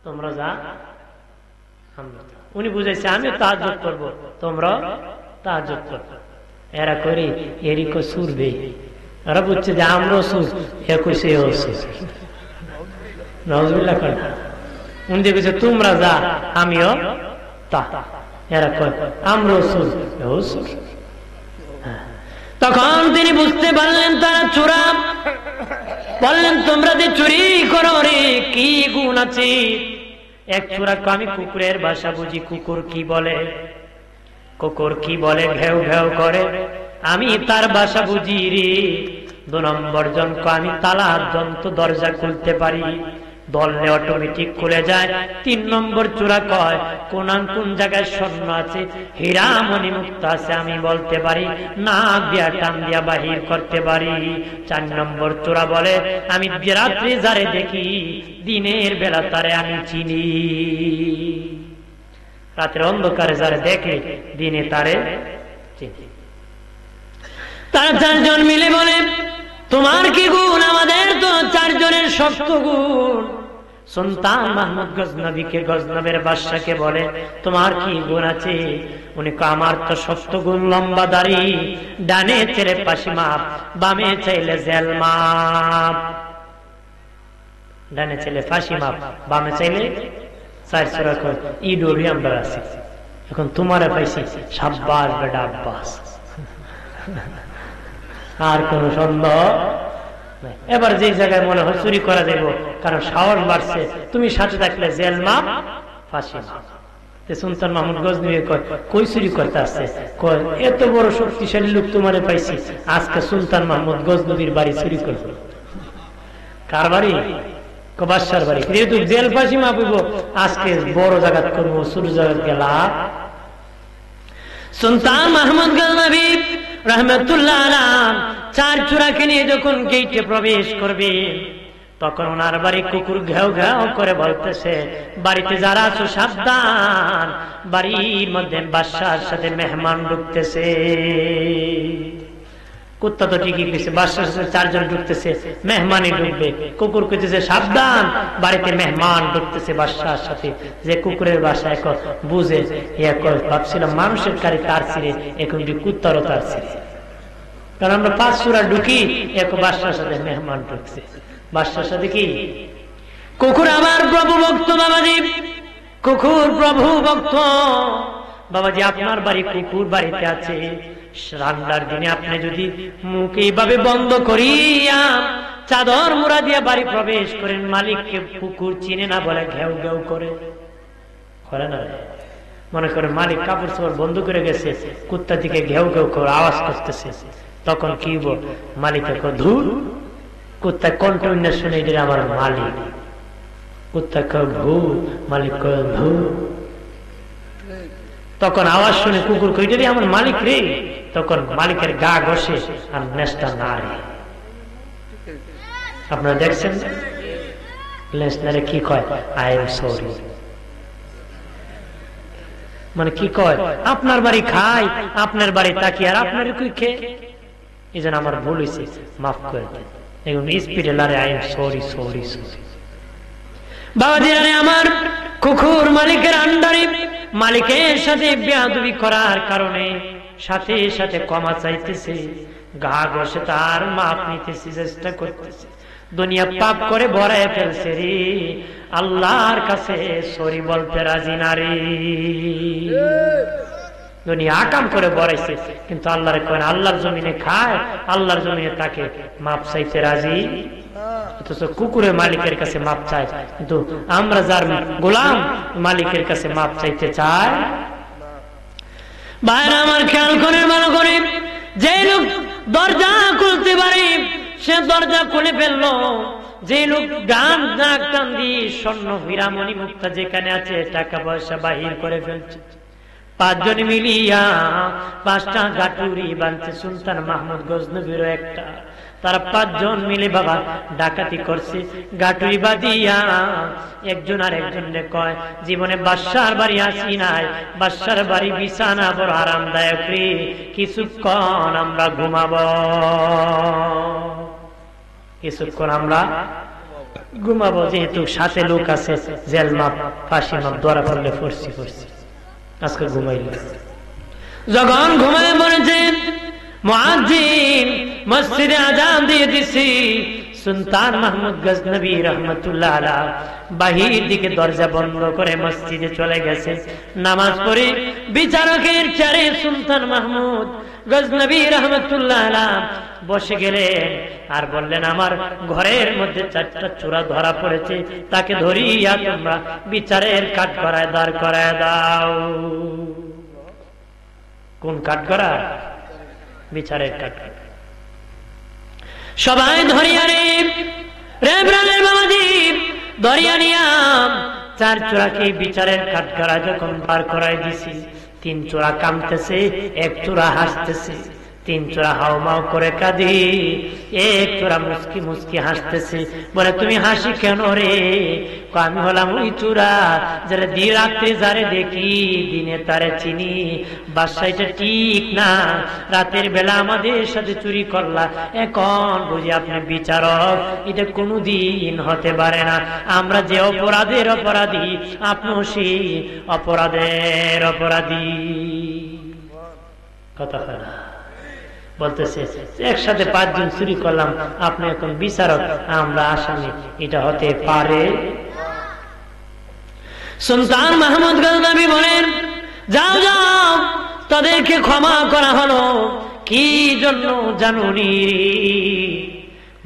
তোমরা যা, উনি বুঝাইছে আমিও তাহাজ্জুদ করবো, তোমরা তাহাজ্জুদ করবো। এরা করে এরিকো সুরবে, এরা বুঝছে যে আমরাও সুর, এ কইছে এও সুর। নাউজুবিল্লাহ কর। উনি দেখেছে তোমরা যা, আমিও তা। এরা কয় আমরাও সুর, এও সুর। তখন তিনি বুঝতে পারলেন তারা চোরা। বললেন তোমরা যে চুরি করো রে, কি গুণ আছে? এক চোরা আমি কুকুরের ভাষা বুঝি। কুকুর কি বলে? কুকুর কি বলে? ঘেউ ঘেউ করে। আমি তার ভাষা বুঝি রে। 2 নম্বর জন আমি তালা যন্ত্র দরজা খুলতে পারি, দললে অটোমেটিক খুলে যায়। 3 নম্বর চূড়া কয় কোন জায়গায় স্বর্ণ আছে, হীরা মণি মুক্ত আছে আমি বলতে পারি, নাক দিয়া টান দিয়া বাহির করতে পারি। 4 নম্বর চূড়া বলে আমি রাত্রে যারে দেখি, দিনের বেলা তারে আমি চিনি। রাতের অন্ধকারে যারে দেখে, দিনে তারে চিনি। তারা 4 জন মিলে বলে তোমার কি গুণ? আমাদের তো 4 জনের শক্ত গুণ। সুলতান মাহমুদ গজনবীকে, গজনবের বাদশাকে বলে তোমার কি গুণ আছে? উনি কয় আমার তো শক্ত গুণ, লম্বা দাড়ি, ডানে চাইলে পাশি মাপ, বামে চাইলে জেল মাপ। ডানে চাইলে ফাঁসি মাপ, বামে চাইলে 4 চূড়া কয় ই ডোবি আমরা আছি। এখন তোমারে পাইছি, সাব্বাস বেটা আব্বাস। আর কোন সন্দেহ। এবার যে জায়গায় মনে হয় চুরি করা যাইব, কারণ সাহস বাড়ছে, তুমি সাথে থাকলে জেল মাপ, ফাঁসি মাপ। সুলতান মাহমুদ গজনবী কয় কই চুরি করতে আসছে? কয় এত বড় শক্তিশালী লোক তোমারে পাইছি, আজকে সুলতান মাহমুদ গজনবীর বাড়ি চুরি করবে। কার বাড়ি? বাদশার বাড়ি, যেহেতু জেল ফাঁসি মাপিব, আজকে বড় জায়গা করবো, ছোট জায়গা গেলা। সুলতান মাহমুদ গজনবী রহমতুল্লাহ আলাইহি 4 চূড়াকে নিয়ে যখন গেটে প্রবেশ করবে, তখন ওনার বাড়ি কুকুর ঘেউ ঘেউ করে বলতেছে, বাড়িতে যারা আছো সাবধান, বাড়ির মধ্যে বাদশার সাথে মেহমান ঢুকতেছে। কুত্তা তো ঠিকই কইছে, বাদশার সাথে 4 জন ঢুকতেছে, মেহমানই ঢুকবে। কুকুর কইতেছে সাবধান, বাড়িতে মেহমান ঢুকতেছে বাদশার সাথে। যে কুকুরের বাসা এখন বুঝে, ভাবছিলাম মানুষের কারি তার ছিঁড়ে, এখন কুত্তারও তার ছিঁড়ে। কারণ আমরা 5 সূরা ঢুকি, এক বাদশার সাথে মেহমান ঢুকছে। বাদশার সাথে কি কুকুর আবার প্রভু ভক্ত বাবাজি, কুকুর প্রভু ভক্ত বাবাজি। আপনার বাড়ি কুকুর বাড়িতে আছে, রান্নার দিনে আপনি যদি মুখ এইভাবে বন্ধ করিয়া চাদর মুড়া দিয়া বাড়ি প্রবেশ করেন, মালিককে কুকুর চিনে না বলে ঘেউ ঘেউ করে না। মনে করে মালিক কাপড় চোপড় বন্ধ করে গেছে, কুত্তা দিকে ঘেউ ঘেউ করে আওয়াজ করতেছে, তখন কি মালিকের ধুর, কুত্তা কণ্ঠ শুনে এটা আমার মালিক। কুত্তা ভূ, মালিক ভূ। তখন আওয়াজ শুনে কুকুর কই যদি আমার মালিক রে, তখন মালিকের গা ঘষে আর নেশটা নাড়ে। আপনারা দেখছেন লেসনারে কি কয়, আই এম সরি। মানে কি কয়, আপনার বাড়ি খাই, আপনার বাড়ি তাকি, আর আপনার কই খেয়ে, এই জন্য আমার ভুল হয়েছে, মাফ করে দেন। এখন স্পিডে লারে I am sorry sorry sorry. বাবাজি আমার কুকুর মালিকের আন্ডারে, মালিকের সাথে বেয়াদবি করার কারণে সাথে সাথে ক্ষমা চাইতেছে, গা ঘষে তার মাপ নিতেছে, চেষ্টা করতেছে। দুনিয়া পাপ করে ভরায় ফেলছে রে, আল্লাহর কাছে সরি বলতে রাজি না রে। দুনিয়া আকাম করে বড়াইছে, কিন্তু আল্লাহর কোন আল্লাহর জমিনে খায়, আল্লাহর জমিনে তাকে মাপ চাইতে রাজি। অথচ কুকুরের মালিকের কাছে মাপ চায়, কিন্তু আমরা যার গোলাম মালিকের কাছে মাপ চাইতে চাই। বাইরে আমার খেয়াল করে ভালো করে, যে লোক দরজা খুলতে পারে সে দরজা খুলে ফেললো, যে লোক গান নাক টান দিয়ে স্বর্ণ হীরা মণি মুক্তা যেখানে আছে টাকা পয়সা বাহির করে ফেলছে। 5 জন মিলিয়া 5টা গাটুরি বানছে সুলতান মাহমুদ গজনবীর একটা। তারা 5 জন মিলে বাবা ডাকাতি করছে, গাটুরি বাদিয়া একজন আর একজনকে কয়, জীবনে বাদশার বাড়ি আসি নাই, বাদশার বাড়ি বিছানা বড় আরামদায়ক রে, কিছুক্ষণ আমরা ঘুমাবো, কিছুক্ষণ আমরা ঘুমাবো। যেহেতু সাথে লোক আছে, জেল মাপ ফাঁসি মাপ ধরা পড়লে ফরসি ফরসি, আজকে ঘুমাইল। যখন ঘুমায় পড়েছে, মুয়াজ্জিন মসজিদে আযান দিয়ে দিছি, সুলতান মাহমুদ গজনবী রহমতুল্লাহ আলাইহি বাহির দিকে দরজা বন্ধ করে মসজিদে চলে গেছে। নামাজ পড়ে বিচারকের চেয়ারে সুলতান মাহমুদ গজনবী রহমতুল্লাহ আলাইহি বসে গেলেন আর বললেন, আমার ঘরের মধ্যে 4টা চোরা ধরা পড়েছে, তাকে ধরিয়া তোমরা বিচারের কাঠগড়ায় দাঁড় করায় দাও। কোন কাঠগড়া? বিচারের কাঠগড়া। সবাই ধরিয়া রে প্রাণের বাবাজি ধরিয়া নিয়া 4 চোরাকে বিচারের কাঠগড়ায় যখন বার করাই দিছি, 3 চোরা কামতেছে, 1 চোরা হাসতেছে, 3 চোরা হাওমাও করে কাঁদে, 1 চোরা মুস্কি মুস্কি হাসতেছে। বলে, তুমি হাসি কেন রে? আমি হলাম ওই চোরা যারা রাত্রে যারে দেখি দিনে তারে চিনি। বাদশাহটা ঠিক না, রাতের বেলা আমাদের সাথে চুরি করলা, এখন বুঝি আপনি বিচারক, এটা কোনোদিন হতে পারে না। আমরা যে অপরাধের অপরাধী, আপনিও সেই অপরাধের অপরাধী। কথা হয় না? বলতেছে একসাথে 5 জন চুরি করলাম, আপনি এখন বিচারক, আমরা আসামি, এটা হতে পারে? সুলতান মাহমুদ গজনবী বলেন, যাও যাও, তাদেরকে ক্ষমা করা হলো। কি জন্য জানুনি?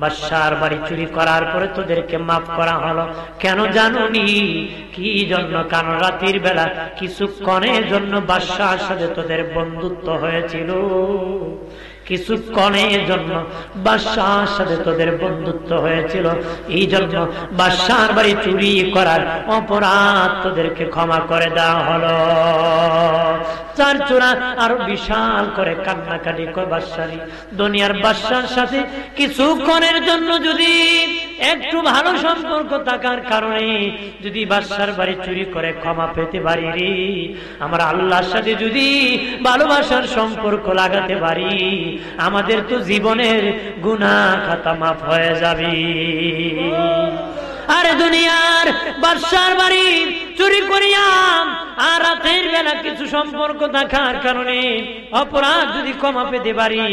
বাদশার বাড়ি চুরি করার পরে তোদেরকে মাফ করা হলো, কেন জানুনি? কি জন্য? কারণ রাতের বেলা কিছুক্ষণের জন্য বাদশার সাথে তোদের বন্ধুত্ব হয়েছিল, কিছুক্ষণের জন্য বাদশার সাথে তোদের বন্ধুত্ব হয়েছিল, এই জন্য বাদশার বাড়ি চুরি করার অপরাধ তোদেরকে ক্ষমা করে দেওয়া হলো। চার চোরা আরো বিশাল করে কান্নাকাটি করে বাদশারি, দুনিয়ার বাদশার সাথে কিছুক্ষণের জন্য যদি একটু ভালো সম্পর্ক থাকার কারণে যদি বাদশার বাড়ি চুরি করে ক্ষমা পেতে পারি রে, আমরা আল্লাহর সাথে যদি ভালোবাসার সম্পর্ক লাগাতে পারি, আমাদের তো জীবনের গুনাহ খাতা মাফ হয়ে যাবে। আরে দুনিয়ার বাদশার বাড়ি চুরি করিয়াম আর রাতের বেলা কিছু সম্পর্ক থাকার কারণে অপরাধ যদি ক্ষমা পেতে পারি,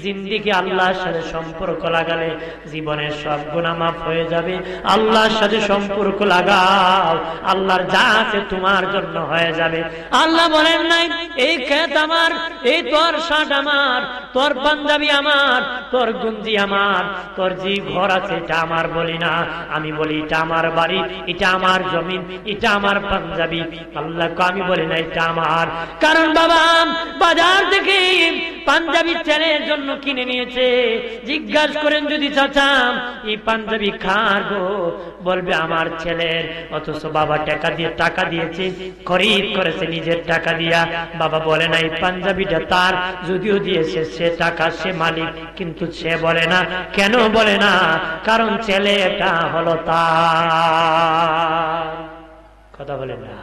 জিন্দেগি আল্লাহর সাথে সম্পর্ক লাগালে জীবনের সব গুনাহ মাফ হয়ে যাবে। আল্লাহর সাথে সম্পর্ক লাগাও, আল্লাহর যা আছে তোমার জন্য হয়ে যাবে। আল্লাহ বলেন নাই এই ক্ষেত আমার, এই তোর শার্ট আমার, তোর পাঞ্জাবি আমার, তোর গুঞ্জি আমার, তোর যে ঘর আছে এটা আমার বলি না, আমি বলি এটা আমার বাড়ি, এটা আমার জমিন, এটা আমার পাঞ্জাবি। আল্লাহ আমি বলি না এটা আমার, কারণ বাবা বাজার থেকে পাঞ্জাবি ছেলের জন্য কিনে নিয়েছে, জিজ্ঞাসা করেন যদি চাচা এই পাঞ্জাবি কার গো, বলবে আমার ছেলের, অথচ বাবা টাকা দিয়েছে, খরিদ করেছে নিজের টাকা দিয়া। বাবা বলে না এই পাঞ্জাবিটা তার, যদিও দিয়েছে সে টাকা, সে মালিক, কিন্তু সে বলে না। কেন বলে না? কারণ ছেলে এটা হলো তার। কথা বলেন না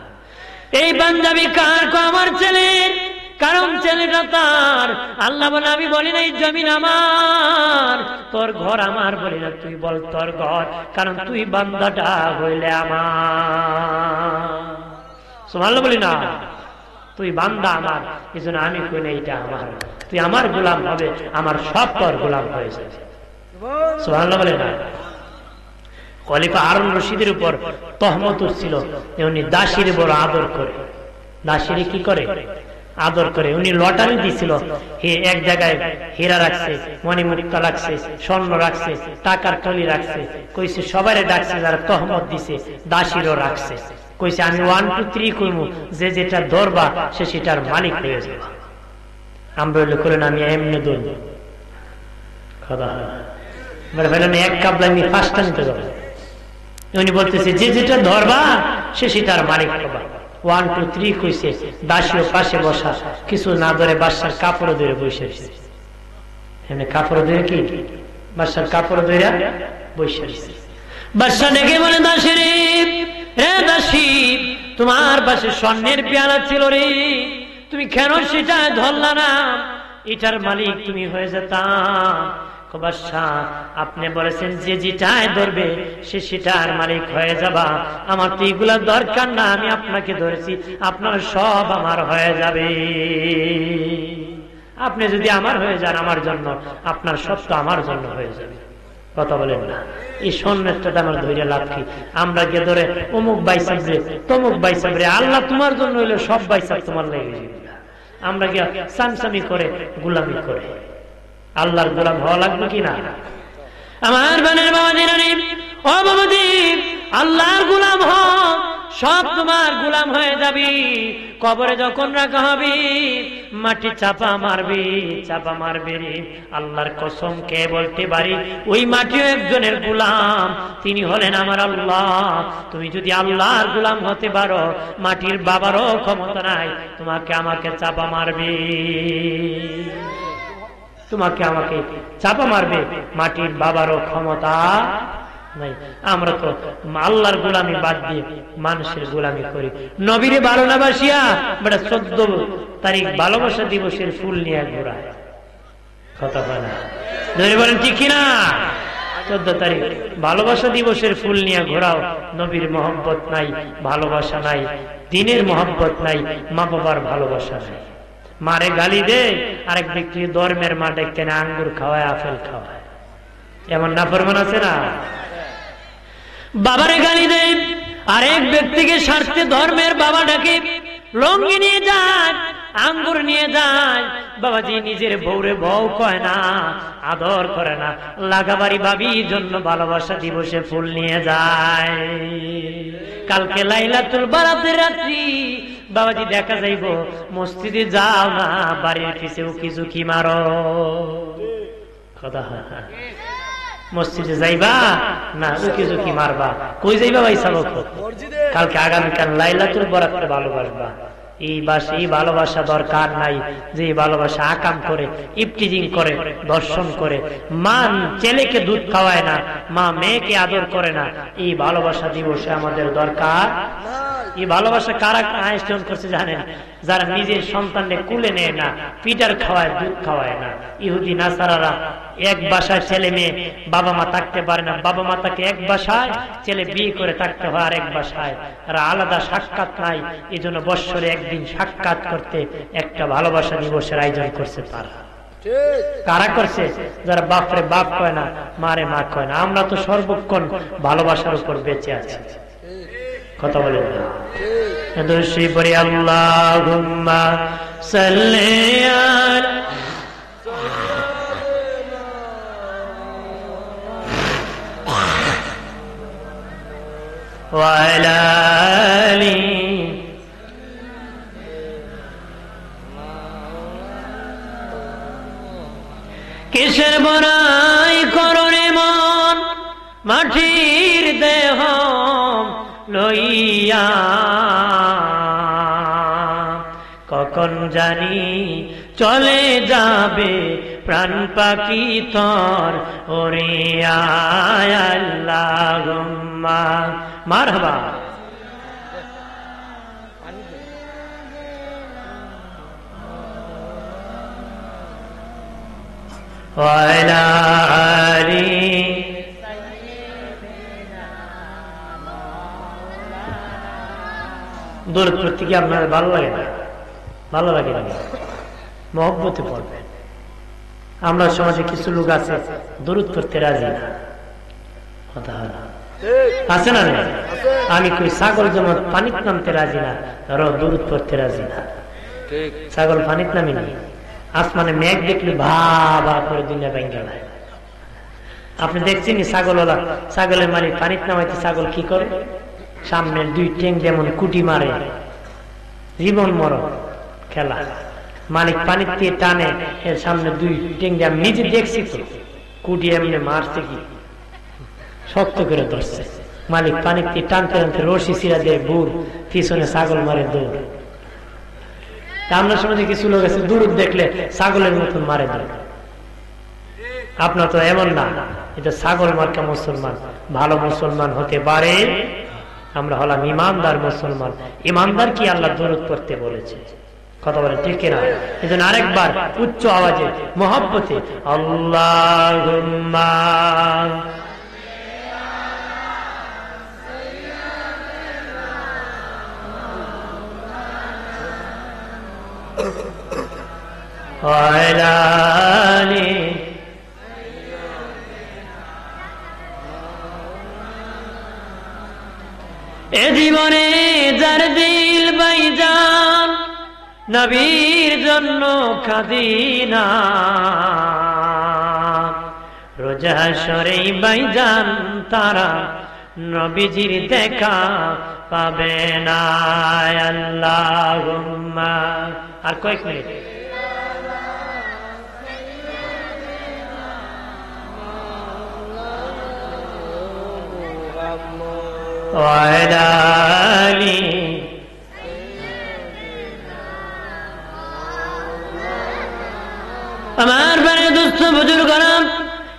এই পাঞ্জাবি কার গো, আমার ছেলের, কারণ ছেলেটা তার। আল্লাহ বলে আমি বলি না এই জমিন আমার, তোর ঘর আমার বলি না, তুই বল তোর ঘর, কারণ তুই বান্দাটা হইলে আমার। সুবহানাল্লাহ বলি না, তুই বান্দা আমার, এই জন্য আমি কই না এইটা আমার, তুই আমার গোলাম হবে, আমার সব তোর গোলাম হয়ে যাবে। সুবহানাল্লাহ বলে না। খলিফা হারুন রশিদের উপর তহমত ছিল, উনি দাসীর বড় আদর করে। দাসীর কি করে? আদর করে। উনি লটারি দিছিল, এক জায়গায় হীরা রাখছে, মণিমুক্তা রাখছে, স্বর্ণ রাখছে, টাকার থলি রাখছে, কইছে সবারে ডাকছে যারা তহমত দিছে, দাসীরও রাখছে। কইছে আমি 1 2 3 কইমু, যে যেটা ধরবা সে সেটার মালিক হয়ে যাবে। আমরা হইলে করেন আমি এমনি দল কথা মানে ফেলেন এক কাবলা আমি 5টা নিতে যাবো। উনি বলতেছে যে যেটা ধরবা সে সেটার মালিক হবা। 1 2 3 কইছে, দাসীও পাশে বসা, কিছু না ধরে বাদশার কাপড় ধরে বসে রয়েছে। এমনি কাপড় ধরে কি বাদশার কাপড় ধরে বসে রয়েছে। বাদশা ডেকে বলে দাসী রে, রে দাসী, তোমার পাশে স্বর্ণের পেয়ালা ছিল রে, তুমি কেন সেটা ধরলা না? এটার মালিক তুমি হয়ে যেতাম। বাদশাহ আপনি বলেছেন যে যেটাই ধরবে সে সেটার মালিক হয়ে যাবা, আমার তো এগুলা দরকার না, আমি আপনাকে ধরেছি, আপনার সব আমার হয়ে যাবে। আপনি যদি আমার হয়ে যান আমার জন্য, আপনার সব তো আমার জন্য হয়ে যাবে। কথা বলেন না। এই স্বর্ণেরটা আমার ধৈর্য লাভ কি? আমরা গিয়ে ধরে অমুক বাইসাব রে, তমুক বাইসাব রে, আল্লাহ তোমার জন্য হইলে সব বাইসাব তোমার লেগে যাবে। আমরা গিয়ে সামসামি করে গোলামি করে আল্লাহর গোলাম হওয়া লাগবে কিনা? আমার বানের বাবাজিরা রে, ও বাবাজি, আল্লাহর গোলাম হও, সব তোমার গোলাম হয়ে যাবি। কবরে যখন রাখা হবে মাটি চাপা মারবে, চাপা মারবে রে। আল্লাহর কসম কে বলতে পারি ওই মাটিও একজনের গোলাম, তিনি হলেন আমার আল্লাহ। তুমি যদি আল্লাহর গোলাম হতে পারো, মাটির বাবারও ক্ষমতা নাই তোমাকে আমাকে চাপা মারবে, তোমাকে আমাকে চাপা মারবে, মাটির বাবারও ক্ষমতা নাই। আমরা তো আল্লাহর গোলামি বাদ দিয়ে মানুষের গোলামি করি। নবীরে ভালো না বাসিয়া বেটা 14 তারিখ ভালোবাসা দিবসের ফুল নিয়ে ঘোরায়। কথা হয় না? ধরে বলেন ঠিক কিনা? 14 তারিখ ভালোবাসা দিবসের ফুল নিয়ে ঘোরাও। নবীর মহব্বত নাই, ভালোবাসা নাই, দিনের মহব্বত নাই, মা বাবার ভালোবাসা নাই। মারে গালি দে, আরেক ব্যক্তি ধর্মের মা ডেকে না আঙ্গুর খাওয়ায়, আপেল খাওয়ায়, এমন নাফরমান আছে না? বাবারে গালি দে, আরেক ব্যক্তিকে স্বার্থে ধর্মের বাবা ডাকে, লঙ্গি নিয়ে যায়, আঙ্গুর নিয়ে যায়। বাবাজি নিজের বউরে বউ কয় না, আদর করে না, লাগাবাড়ি ভাবির জন্য ভালোবাসা দিবসে ফুল নিয়ে যায়। কালকে লাইলাতুল বারাতের রাত্রি, বাবাজি দেখা যাইব মসজিদে যাও না, বাড়ির পিছে উকি ঝুঁকি মারো। কথা হয়, মসজিদে যাইবা না উকি ঝুঁকি মারবা। কই যাইবা ভাই সাবক? কালকে আগামীকাল লাইলাতুল বরাতে ভালোবাসবা। এই ভালোবাসা দরকার নাই যে ভালোবাসা আকাম করে, ইফটিজিং করে, দর্শন করে, মা ছেলেকে দুধ খাওয়ায় না, মা মেয়েকে আদর করে না। এই ভালোবাসা দিবসে আমাদের দরকার। এই ভালোবাসা কারা আয়োজন করছে জানেন? যারা নিজের সন্তানকে কুলে নেয় না, পিটার খাওয়ায়, দুধ খাওয়ায় না। ইহুদি নাসারারা এক বাসায় ছেলে মেয়ে, বাবা মা থাকতে পারে না, বাবা মা তাকে এক বাসায়, ছেলে বিয়ে করে থাকতে হয় আর এক বাসায়, আর আলাদা সাক্ষাৎ নাই। এই জন্য বৎসরে একদিন সাক্ষাৎ করতে একটা ভালোবাসা দিবসের আয়োজন করছে। তারা কারা করছে? যারা বাপরে বাপ কয় না, মারে মা কয় না। আমরা তো সর্বক্ষণ ভালোবাসার উপর বেঁচে আছি। কথা বলেন না? দোষী পড়ি আল্লাহুম্মা সাল্লি আলা ওয়া আলা আলি কিসের বড়াই করনে মন মাটির দেহ লইয়া, কখন জানি চলে যাবে প্রাণ পাখি তোর ওরে আল্লাহুম্মা মারহাবা। ওয়া আলা আলি দূর পড়তে কি আপনার ভালো লাগে না? ভালো লাগে না, মহব্বতে পড়বেন। আমরা সমাজে কিছু লোক আছে দরুদ পড়তে রাজি না। কথা আছে না? আমি কই ছাগল যেমন পানিতে নামতে রাজি না, দরুদ পড়তে রাজি না। ছাগল পানিতে নামি না, আসমানে মেঘ দেখলে ভা ভা করে দুনিয়া ভেঙে যায়। আপনি দেখছেন ছাগলওয়ালা, ছাগলের মালিক পানিতে নামাইতে ছাগল কি করে? সামনে দুই ঠ্যাং যেমন কুটি মারে, জীবন মরণ খেলা। মালিক পানির দিয়ে টানে, এর সামনে দুই ঠ্যাং দিয়ে আমি নিজে দেখছি তো, কুটি এমনি মারছে কি শক্ত করে ধরছে। মালিক পানির দিয়ে টানতে টানতে রশি ছিঁড়া দেয়, বুর পিছনে ছাগল মারে দৌড়। আমরা সমাজে কিছু লোক আছে দূর দেখলে ছাগলের মতন মারে দৌড়। আপনার তো এমন না, এটা ছাগল মার্কা মুসলমান। ভালো মুসলমান হতে পারে, আমরা হলাম ইমানদার মুসলমান। ইমানদার কি আল্লাহ দরুদ পড়তে বলেছে? কথা বলে ঠিক না? এই জন্য আরেকবার উচ্চ আওয়াজে মহব্বতে আল্লাহুম্মা ওয়া আলা আলি এ জীবনে যার দিল বাইজান নবীর জন্য কাঁদি না, রোজা হাশরে বাইজান তারা নবীজির দেখা পাবে না। আল্লাহুম্মা আর কয়েক মিনিট। ওয়া আলা আলি আমার বারে দুস্থ বুজুর্গরা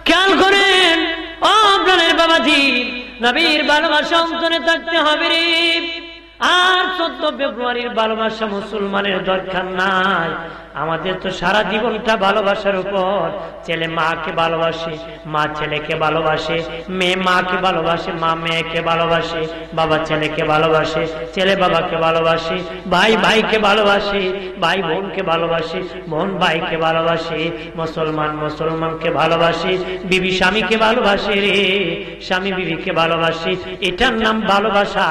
খেয়াল করেন, ও আপনাদের বাবাজি, নবীর ভালোবাসা অন্তরে থাকতে হবে রে। আর 14 ফেব্রুয়ারির ভালোবাসা মুসলমানের দরকার নাই। আমাদের তো সারা জীবনটা ভালোবাসার উপর। ছেলে মাকে ভালোবাসে, মা ছেলেকে ভালোবাসে, মেয়ে মাকে ভালোবাসে, মা মেয়েকে ভালোবাসে, বাবা ছেলেকে ভালোবাসে, ছেলে বাবাকে ভালোবাসে, ভাই ভাইকে ভালোবাসে, ভাই বোনকে ভালোবাসে, বোন ভাইকে ভালোবাসে, মুসলমান মুসলমানকে ভালোবাসে, বিবি স্বামীকে ভালোবাসে রে, স্বামী বিবিকে ভালোবাসে। এটার নাম ভালোবাসা।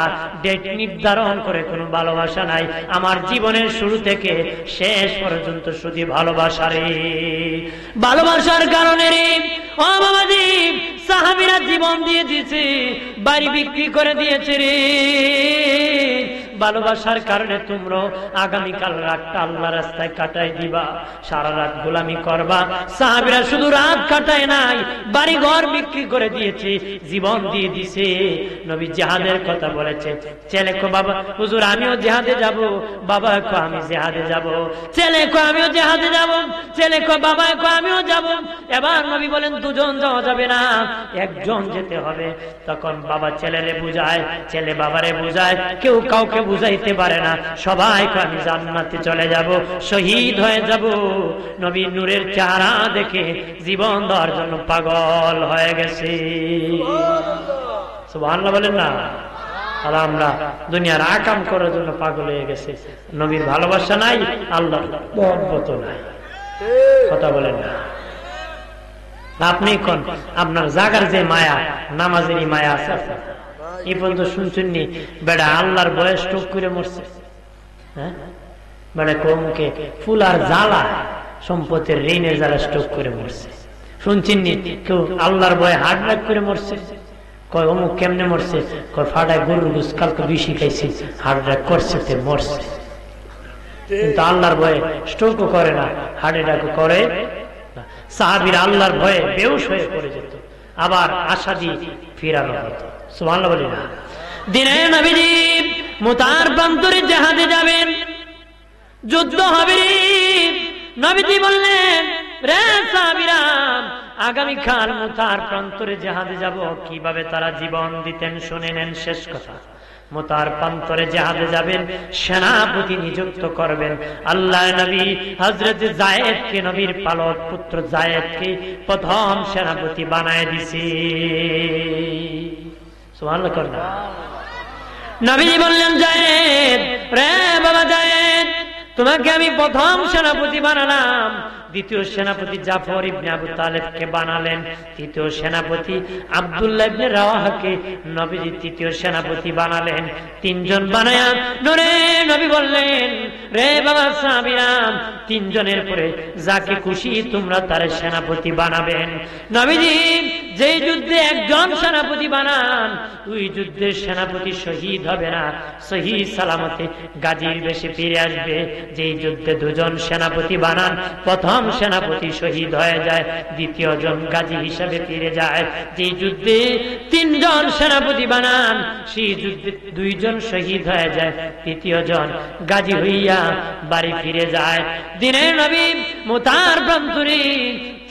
ডেট নির্ধারণ করে কোনো ভালোবাসা নাই। আমার জীবনের শুরু থেকে শেষ পর্যন্ত শুধু ভালোবাসা রে। ভালোবাসার কারণে রে ও বাবাজি সাহাবীরা জীবন দিয়ে দিয়েছে, বাড়ি বিক্রি করে দিয়েছে রে। ভালোবাসার কারণে তোমরা আগামীকাল রাতটা আল্লাহ রাস্তায় কাটাই দিবা, সারা রাত গোলামি করবা। সাহাবীরা শুধু রাত কাটায় নাই, বাড়ি ঘর বিক্রি করে দিয়েছে, জীবন দিয়ে দিছে। নবী জিহাদের কথা বলেছে। ছেলে কো বাবা হুজুর আমিও জিহাদে যাব, বাবা কো আমি জিহাদে যাব, ছেলে কো আমিও জিহাদে যাব, ছেলে কো বাবা কো আমিও যাব। এবার নবী বলেন দুজন যাওয়া যাবে না, একজন যেতে হবে। তখন বাবা ছেলেরে বুঝায়, ছেলে বাবারে বুঝায়, কেউ কাউকে বুঝাইতে পারে না। সবাই কো আমি জান্নাতে চলে যাব, শহীদ হয়ে যাব। নবীর নূরের চেহারা দেখে জীবন দেওয়ার জন্য পাগল হয়ে গেছে। সুবহানাল্লাহ বলেন না? আর আমরা দুনিয়ার আকাম করার জন্য পাগল হয়ে গেছে। নবীর ভালোবাসা নাই, আল্লাহর মহব্বত নাই। কথা বলেন না? আপনি কোন আপনার জাগার যে মায়া, নামাজেরই মায়া আছে এই পর্যন্ত শুনছেন নি? বেড়া আল্লাহর বয়স টুক করে মরছে। হ্যাঁ বেড়া কমকে ফুল আর জ্বালা, সম্পত্তির ঋণের জ্বালা স্ট্রোক করে মরছে। শুনছেন নি কেউ আল্লাহর বয়ে হার্ট অ্যাটাক করে মরছে? কয় অমুক কেমনে মরছে? কয় ফাটায় গরুর গোশত কালকে বেশি খাইছে, হার্ট অ্যাটাক করছে, মরছে। কিন্তু আল্লাহর ভয়ে স্ট্রোকও করে না, হার্ট অ্যাটাকও করে। সাহাবীরা আল্লাহর ভয়ে বেহুশ হয়ে পড়ে যেত, আবার আশা দিয়ে ফিরানো হতো। সুবহানাল্লাহ বলি না? দিনে নবীজি মুতার প্রান্তরে জিহাদে যাবেন, যুদ্ধ হবে। নবীজি বললেন, রে সাহাবীরা আগামীকাল মুতার প্রান্তরে জিহাদে যাব। কিভাবে তারা জীবন দিতেন শুনে নেন। শেষ কথা, মুতার প্রান্তরে জিহাদে যাবেন, সেনাপতি নিযুক্ত করবেন। আল্লাহ নবী হযরত যায়েদকে, নবীর পালক পুত্র যায়েদকে প্রথম সেনাপতি বানায় দিছি। সুবহানাল্লাহ করেন। নবী বললেন, যায়েদ রে বাবা যায়েদ, তোমাকে আমি প্রথম সেনাপতি বানালাম। দ্বিতীয় সেনাপতি জাফর ইবনে আবু তালেবকে বানালেন। তৃতীয় সেনাপতি আব্দুল্লাহ ইবনে রাওয়াহাকে নবীজি তৃতীয় সেনাপতি বানালেন। তিনজন বানায়া নূরে নবী বললেন, রে বাবা সাহাবীরা, তিনজনের পরে যাকে খুশি তোমরা তার সেনাপতি বানাবেন। নবীজি যেই যুদ্ধে একজন সেনাপতি বানান, ওই যুদ্ধের সেনাপতি শহীদ হবে না, সহি সালামতে গাজীর বেশে ফিরে আসবে। যেই যুদ্ধে দুজন সেনাপতি বানান, প্রথম সেনাপতি শহীদ হয়ে যায়, দ্বিতীয় জন গাজী হিসাবে ফিরে যায়। যেই যুদ্ধে তিনজন সেনাপতি বানান, সেই যুদ্ধে দুইজন শহীদ হয়ে যায়, তৃতীয় জন গাজী হইয়া বাড়ি ফিরে যায়। দিনের নবী মুতার প্রান্তরে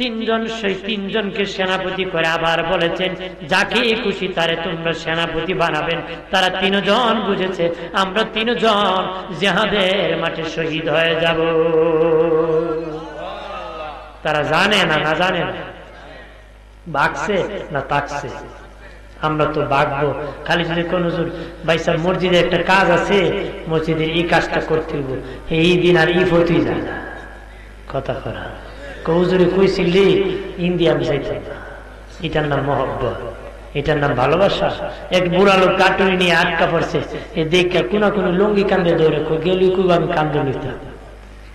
তিনজনকে সেনাপতি করে আবার বলেছেন, যাকে খুশি তারে তোমরা সেনাপতি বানাবেন। তারা তিনজন বুঝেছে আমরা তিনজন জিহাদের মাঠে শহীদ হয়ে যাব। তারা জানে না, না জানে না, বাগছে না তাকছে। আমরা তো বাগবো, খালি যদি কোন ভাইসা মসজিদে একটা কাজ আছে, মসজিদের এই কাজটা করতে হইব, এই দিন আর ই ফতুই যায় না। কথা করা কৌজুরি কইছিলি ইন্ডিয়ান যাইতাম না। এটার নাম মহব্বত, এটার নাম ভালোবাসা। এক বুড়া লোক কাটুরি নিয়ে আটকা পড়ছে, এ দেখে কোনা কোনো লুঙ্গি কান্দে দৌড়ে গেলি খুব আমি কান্দে নিতাম,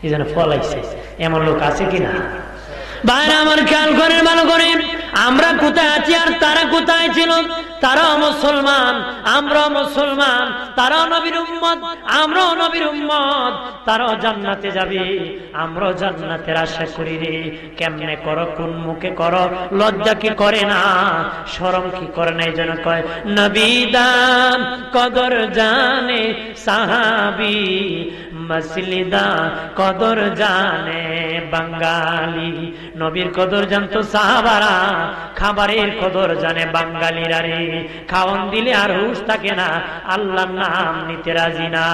এই জন্য ফলাইছে। এমন লোক আছে কিনা? বাইরে আমার খেয়াল করেন ভালো করে, আমরা কোথায় আছি আর তারা কোথায় ছিল? তারাও মুসলমান, আমরাও মুসলমান। তারাও নবীর উম্মত, আমরাও নবীর উম্মত। তারাও জান্নাতে যাবে, আমরাও জান্নাতের আশা করি রে। কেমনে করো, কোন মুখে করো? লজ্জা কি করে না, শরম কি করে না? এই জন্য কয় নবী দাম কদর জানে সাহাবী, মসলিদা কদর জানে বাঙালি। নবীর কদর জানতো সাহাবারা, খাবারের কদর জানে বাঙালিরা রে। খাওয়ান দিলে আর হুঁশ থাকে না, আল্লাহর নাম নিতে রাজি না।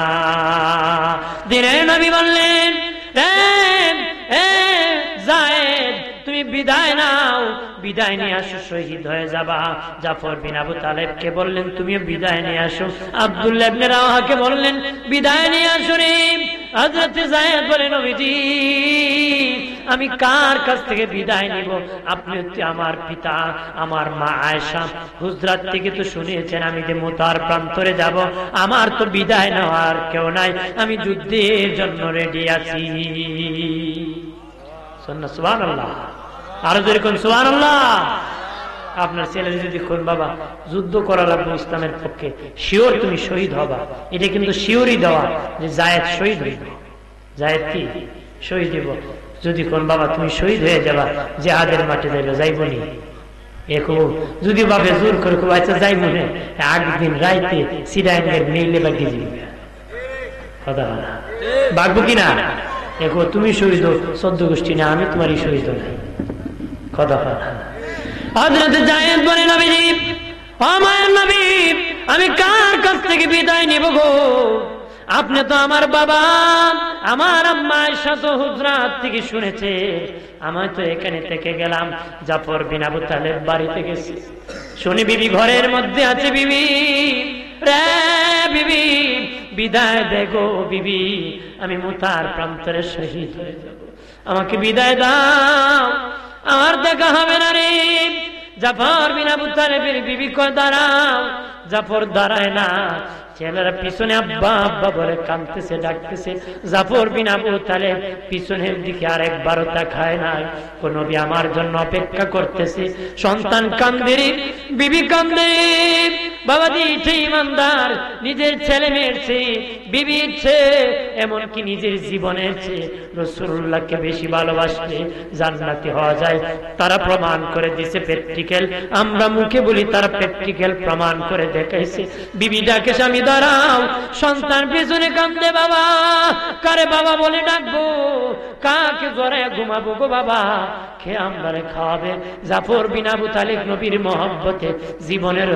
দিনে নবী বললেন, যায়েদ তুমি বিদায় নাও, বিদায় নিয়ে আসো, শহীদ হয়ে যাবা। জাফর বিন আবু তালেবকে বললেন তুমিও বিদায় নিয়ে আসো। আব্দুল্লাহ ইবনে রাওয়াহাকে বললেন বিদায় নিয়ে আসো রে। হযরত যায়েদ বলেন, নবীজি আমি কার কাছ থেকে বিদায় নিব? আপনি হচ্ছে আমার পিতা, আমার মা আয়েশা হুজরাত থেকে তো শুনিয়েছেন আমি যে মুতার প্রান্তরে যাব, আমার তো বিদায় নেওয়ার কেউ নাই, আমি যুদ্ধের জন্য রেডি আছি। সুবহানাল্লাহ, আরো জোরে কোন সুবহানাল্লাহ। আপনার ছেলে যদি কোন বাবা যুদ্ধ করা লাগবে ইসলামের পক্ষে, শিওর তুমি শহীদ হবা, এটা কিন্তু শিওরই দেওয়া যে জায়েদ শহীদ হইব। জায়েদ কি শহীদ হইব। যদি কোন বাবা তুমি শহীদ হয়ে যাবা জিহাদের মাঠে যাইবে, যাইব নি? যদি বাপে জোর করে খুব আচ্ছা যাই মনে আগের দিন রাইতে সিরাইনের মেইলে বাগিয়ে যাবে, কথা বলা বাগবো কিনা? দেখো তুমি শহীদ 14 গোষ্ঠী না, আমি তোমারই শহীদ নাই, কথা বলা। হযরত জায়েদ বলে নবীজি, ও মায়ের নবী, আমি কার কাছ থেকে বিদায় নিব গো? আপনি তো আমার বাবা, আমার আম্মা আয়েশা তো হুজরাত থেকে শুনেছে, আমি তো এখানে থেকে গেলাম, জাফর বিন আবু তালেব বাড়িতে গেছি, শুনি বিবি ঘরের মধ্যে আছে। বিবি রে বিবি, বিদায় দেখো বিবি, আমি মুতার প্রান্তরে শহীদ হয়ে যাব, আমাকে বিদায় দাও, আমার দেখা হবে না রে। জাফর বিন আবু তালেবের বিবি কয় দাঁড়াও। জাফর দাঁড়ায় না, ছেলেরা পিছনে আব্বা আব্বা বলে কাঁদতেছে, ডাকতেছে। জাফর বিন আবু তালেব পিছনের দিকে আরেকবারও তাকায় নাই। কোন নবী আমার জন্য অপেক্ষা করতেছে। সন্তান কান্দে, বিবি কান্দে, বাবাজি ঠিক ইমানদার, নিজের ছেলে মেয়ের চেয়ে বিবির চেয়ে, এমনকি নিজের জীবনের চেয়ে রাসূলুল্লাহকে বেশি ভালোবাসলে জান্নাতি হওয়া যায়। তারা প্রমাণ করে দিয়েছে প্র্যাকটিক্যাল, আমরা মুখে বলি, তারা প্র্যাকটিক্যাল প্রমাণ করে দেখাইছে। বিবি ডাকে স্বামী দাঁড়াও, সন্তান পিছনে কান্দে, বাবা কারে বাবা বলে ডাকবো, কাকে জড়ায় ঘুমাবো গো বাবা, খেয়ে আমদারে খাওয়াবে। জাফর বিন আবু তালেব নবীর মহব্বতে জীবনের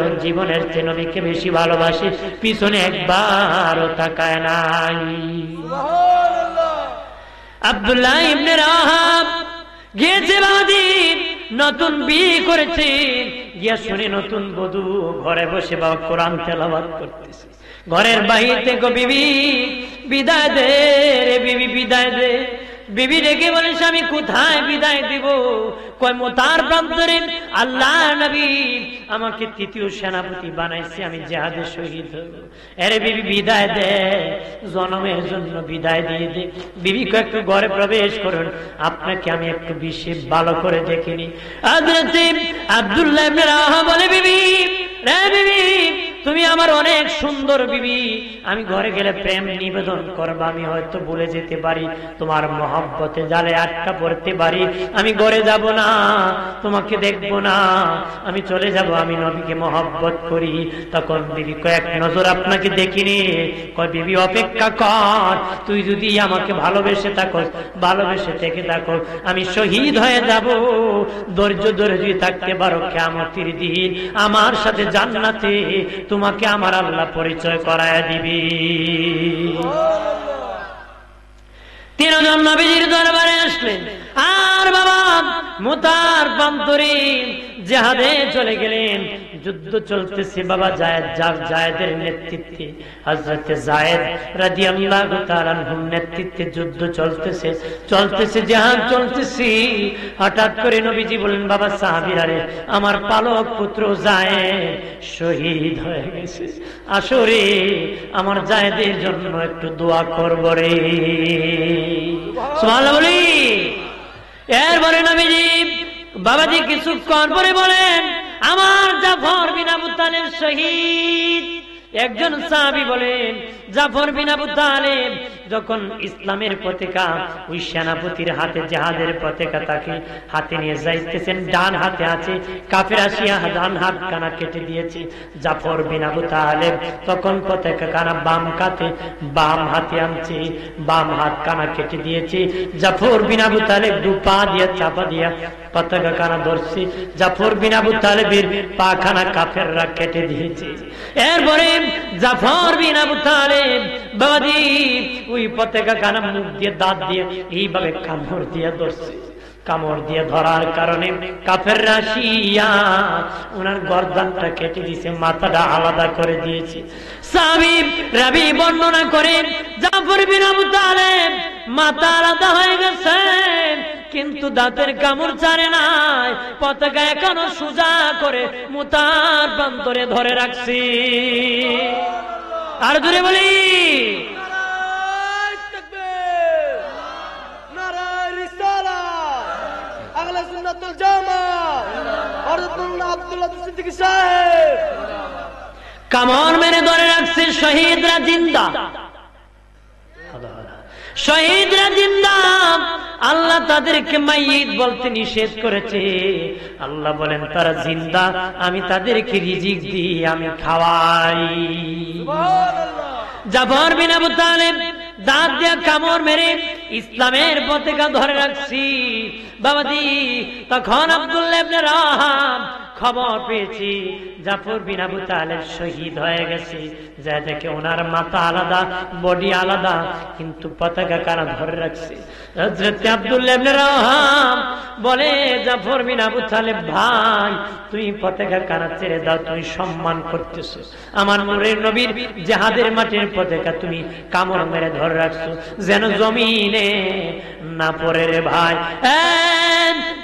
চেয়ে নবীকে বেশি ভালোবাসে, পিছনে একবারও তাকায় নাই। আব্দুল্লাহ ইবনে রাহাব গিয়েছে বাদি, নতুন বিয়ে করেছে, গিয়া শুনে নতুন বধূ ঘরে বসে বাবা কোরআন তেলাওয়াত করতেছে। ঘরের বাহির থেকে বিবি বিদায় দে রে, বিবি বিদায় দে। বিবি ডেকে বলে স্বামী কোথায় বিদায় দিব? কয় মুতার প্রান্তরে আল্লাহ নবী আমাকে 3য় সেনাপতি বানাইছে, আমি জিহাদে শহীদ হব। আরে বিবি বিদায় দে, জনমের জন্য বিদায় দিয়ে দে। বিবি কয় একটু ঘরে প্রবেশ করুন, আপনাকে আমি একটু বেশি ভালো করে দেখিনি। হযরত আব্দুল্লাহ ইবনে রাওয়াহা বলে বিবি রে বিবি, তুমি আমার অনেক সুন্দর বিবি, আমি ঘরে গেলে প্রেম নিবেদন করবা, আমি হয়তো ভুলে যেতে পারি, তোমার মহব্বতে জালে আটকা পড়তে পারি, আমি ঘরে যাব না, তোমাকে দেখবো না, আমি চলে যাব, আমি নবীকে মহব্বত করি। তখন বিবি কয়েক নজর আপনাকে দেখিনি। কয় বিবি অপেক্ষা কর, তুই যদি আমাকে ভালোবেসে থাকো, ভালোবেসে থেকে থাকো, আমি শহীদ হয়ে যাব, ধৈর্য ধরে যদি থাকতে পারো, কিয়ামতের দিন আমার সাথে জান্নাতে তোমাকে আমার আল্লাহ পরিচয় করায় দিবি। 3 জন নবীর দরবারে আসলেন, আর বাবা মুতার প্রান্তরে জিহাদে চলে গেলেন। যুদ্ধ চলতেছে বাবা, জায়েদের নেতৃত্বে, হযরত জায়েদ রাদিয়াল্লাহু তাআলা আনহুর নেতৃত্বে যুদ্ধ চলতেছে, জিহাদ চলতেছে। হঠাৎ করে নবীজি বলেন, বাবা সাহাবীরা রে, আমার পালক পুত্র জায়েদ শহীদ হয়ে গেছে, আসরে আমার জায়েদের জন্য একটু দোয়া করব রে। সুবহানাল্লাহ বলি। এরপরে নবীজি বাবাজি কিছুক্ষণ পরে বলেন, আমার জাফর বিন আবু তালেব শহীদ। একজন সাহাবী বলেন, জাফর বিন আবু তালেব যখন ইসলামের পতাকা ওই সেনাপতির হাতে, জিহাদের পতাকা তাকে হাতে নিয়ে যাইতেছেন, ডান হাতে আছে, কাফের আসিয়া ডান হাত কানা কেটে দিয়েছে। জাফর বিন আবু তালেব তখন পতাকা কানা বাম হাতে আনছে, বাম হাত কানা কেটে দিয়েছে। জাফর বিন আবু তালেব 2 পা দিয়ে চাপা দিয়া পতাকা কানা ধরছে। জাফর বিন আবু তালেবের পা খানা কাফেররা কেটে দিয়েছে। এরপরে জাফর বিন আবু তালেব বাদি ওই পতাকা কানা মুখ দিয়ে দাঁত দিয়ে এইভাবে কামড় দিয়ে ধরছে। কামড় দিয়ে ধরার কারণে কাফেররা আসিয়া ওনার গর্দানটা কেটে দিয়েছে, মাথাটা আলাদা করে দিয়েছে। সাহাবী রাবি বর্ণনা করেন, জাফর বিন আবু তালেব মাথা আলাদা হয়ে গেছে, কিন্তু দাঁতের কামড় ছাড়ে নাই, পতাকা এখনো সোজা করে মুতার প্রান্তরে ধরে রাখছি। আর জোরে বলি, আহলে সুন্নাতুল জামাত, আব্দুল্লাহ সিদ্দিকী সাহেব। কামড় মেরে ধরে রাখছে, শহীদরা জিন্দা, শহীদরা জিন্দা। আল্লাহ তাদেরকে মাইয়িত বলতে নিষেধ করেছে। আল্লাহ বলেন তারা জিন্দা, আমি তাদেরকে রিজিক দিই, আমি খাওয়াই। জাফর বিন আবু তালেব দাঁত দিয়ে কামড় মেরে ইসলামের পতাকা ধরে রাখছি বাবাজি। তখন আব্দুল্লাহ ইবনে রাওয়াহা খবর পেয়েছি জাফর বিন আবু তালেব শহীদ হয়ে গেছে। যা দেখে ওনার মাথা আলাদা, বডি আলাদা, কিন্তু পতাকা কারা ধরে রাখছে। হযরত আব্দুল্লাহ ইবনে রাওয়াহা বলে, জাফর বিন আবু তালেব ভাই, তুমি পতাকা কারা ছেড়ে দাও, তুমি সম্মান করতেছো আমার নূরের নবীর জিহাদের মাটির পতাকা, তুমি কামড় মেরে ধরে রাখছো যেন জমিনে না পড়ে রে ভাই।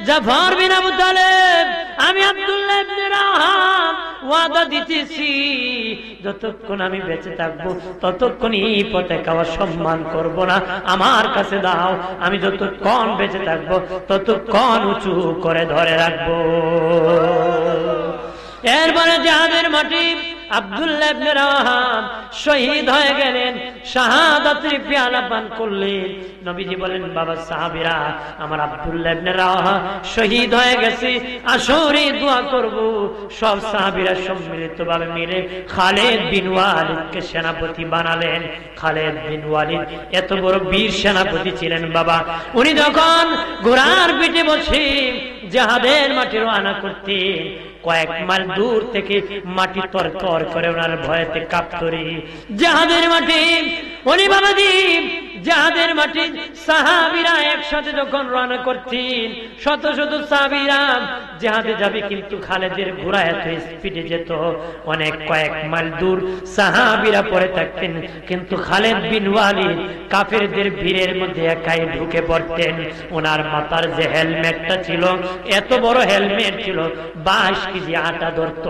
জাফর বিন আবু তালেব, আমি আব্দুল্লাহ ইবনে রাওয়াহা ওয়াদা দিতেছি যতক্ষণ আমি বেঁচে থাকবো ততক্ষণ এই পতাকা সম্মান করব না, আমার কাছে দাও, আমি যতক্ষণ বেঁচে থাকবো ততক্ষণ উঁচু করে ধরে রাখবো। এরপরে জিহাদের মাটি আব্দুল্লাহ ইবনে রাওয়াহা শহীদ হয়ে গেলেন, শাহাদাতের পেয়ালা পান করলেন। নবীজি বলেন, বাবা সাহাবীরা, আমার আব্দুল্লাহ ইবনে রাওয়াহা শহীদ হয়ে গেছে, আসরে দোয়া করব। সব সাহাবীরা সম্মিলিতভাবে মিলে খালিদ বিন ওয়ালিদকে সেনাপতি বানালেন। খালিদ বিন ওয়ালিদ এত বড় বীর সেনাপতি ছিলেন বাবা। উনি যখন ঘোড়ার পিঠে বসে জিহাদের মাঠে রওনা করতেন, কয়েক মাইল দূর থেকে মাটি তরতর করে ওনার ভয়েতে কাঁপত রে। জিহাদের মাঠে উনি বাবাজি, জিহাদের মাঠে সাহাবীরা একসাথে যখন রওনা করতেন, শত শত সাহাবীরা জিহাদে যাবে, কিন্তু খালিদের ঘোড়া এত স্পিডে যেত, অনেক কয়েক মাইল দূর সাহাবীরা পড়ে থাকতেন, কিন্তু খালিদ বিন ওয়ালিদ কাফেরদের ভিড়ের মধ্যে একাই ঢুকে পড়তেন। ওনার মাথার যে হেলমেটটা ছিল, এত বড় হেলমেট ছিল, 22 কেজি আটা ধরত,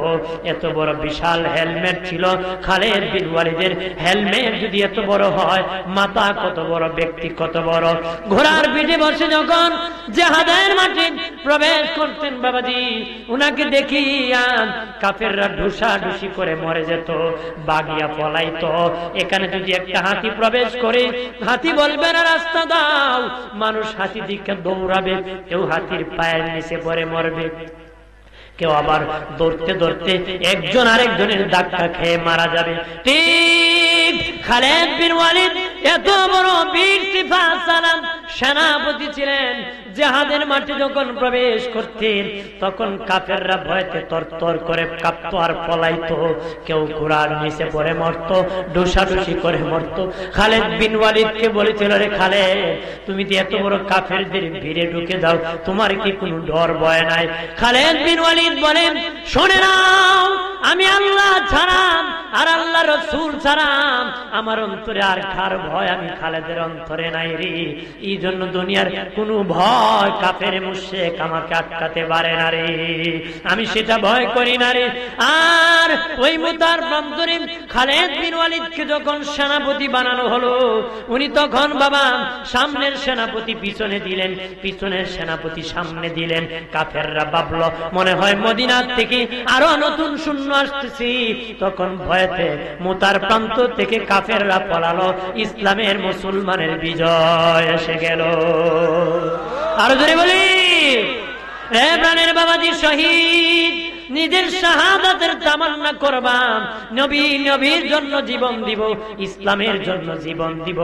এত বড় বিশাল হেলমেট ছিল। খালিদ বিন ওয়ালিদের হেলমেট যদি এত বড় হয়, মাথা কত বড়, ব্যক্তি কত বড়। ঘোড়ার পিঠে বসে যখন জিহাদের মাঠে প্রবেশ করতেন বাবাজি, উনাকে দেখিয়া কাফেররা ঢুসাঢুসি করে মরে যেত, বাগিয়া পলাইতো। এখানে যদি একটা হাতি প্রবেশ করে, হাতি বলবে না রাস্তা দাও, মানুষ হাতি দিকে দৌড়াবে, কেউ হাতির পায়ের নিচে পড়ে মরবে, কেউ আবার দৌড়তে দৌড়তে একজন আরেকজনের ধাক্কা খেয়ে মারা যাবে। ঠিক খালিদ বিন ওয়ালিদ এত বড় বীর সিফা সালাম সেনাপতি ছিলেন। জিহাদের মাঠে যখন প্রবেশ করতেন, তখন কাফেররা ভয়তে তরতর করে কাঁপতো আর পলাইতো, কেউ ঘোড়ার নিচে পড়ে মরতো, ডুসাডুসি করে মরতো। খালিদ বিন ওয়ালিদকে বলেছিল, রে খালিদ, তুমি তো এত বড় কাফেরদের ভিড়ে ঢুকে যাও, তোমার কি কোনো ডর ভয় নাই? খালিদ বিন ওয়ালিদ বলেন, শুনে নাও, আমি আল্লাহ ছাড়াম আর আল্লাহ রাসূল ছাড়াম আমার অন্তরে আর কার ভয় আমি খালিদের অন্তরে নাই রে। এই জন্য দুনিয়ার কোনো ভয় কাফের মুশরিক আমাকে আটকাতে পারে না রে, আমি সেটা ভয় করি না রে। আর ওই মুতার প্রান্তরে খালিদ বিন ওয়ালিদকে যখন সেনাপতি বানানো হলো, উনি তখন বাবা সামনের সেনাপতি পিছনে দিলেন, পিছনের সেনাপতি সামনে দিলেন। কাফেররা ভাবলো মনে হয় মদিনা থেকে আরো নতুন সৈন্য আসতেছি, তখন ভয়েতে মুতার প্রান্ত থেকে কাফেররা পলালো, ইসলামের মুসলমানের বিজয় এসে গেল। আরো জোরে বলি, হে প্রাণের বাবাজি শহীদ, নিজের শাহাদাতের তামান্না করবাম, নবীর জন্য জীবন দিব, ইসলামের জন্য জীবন দিব।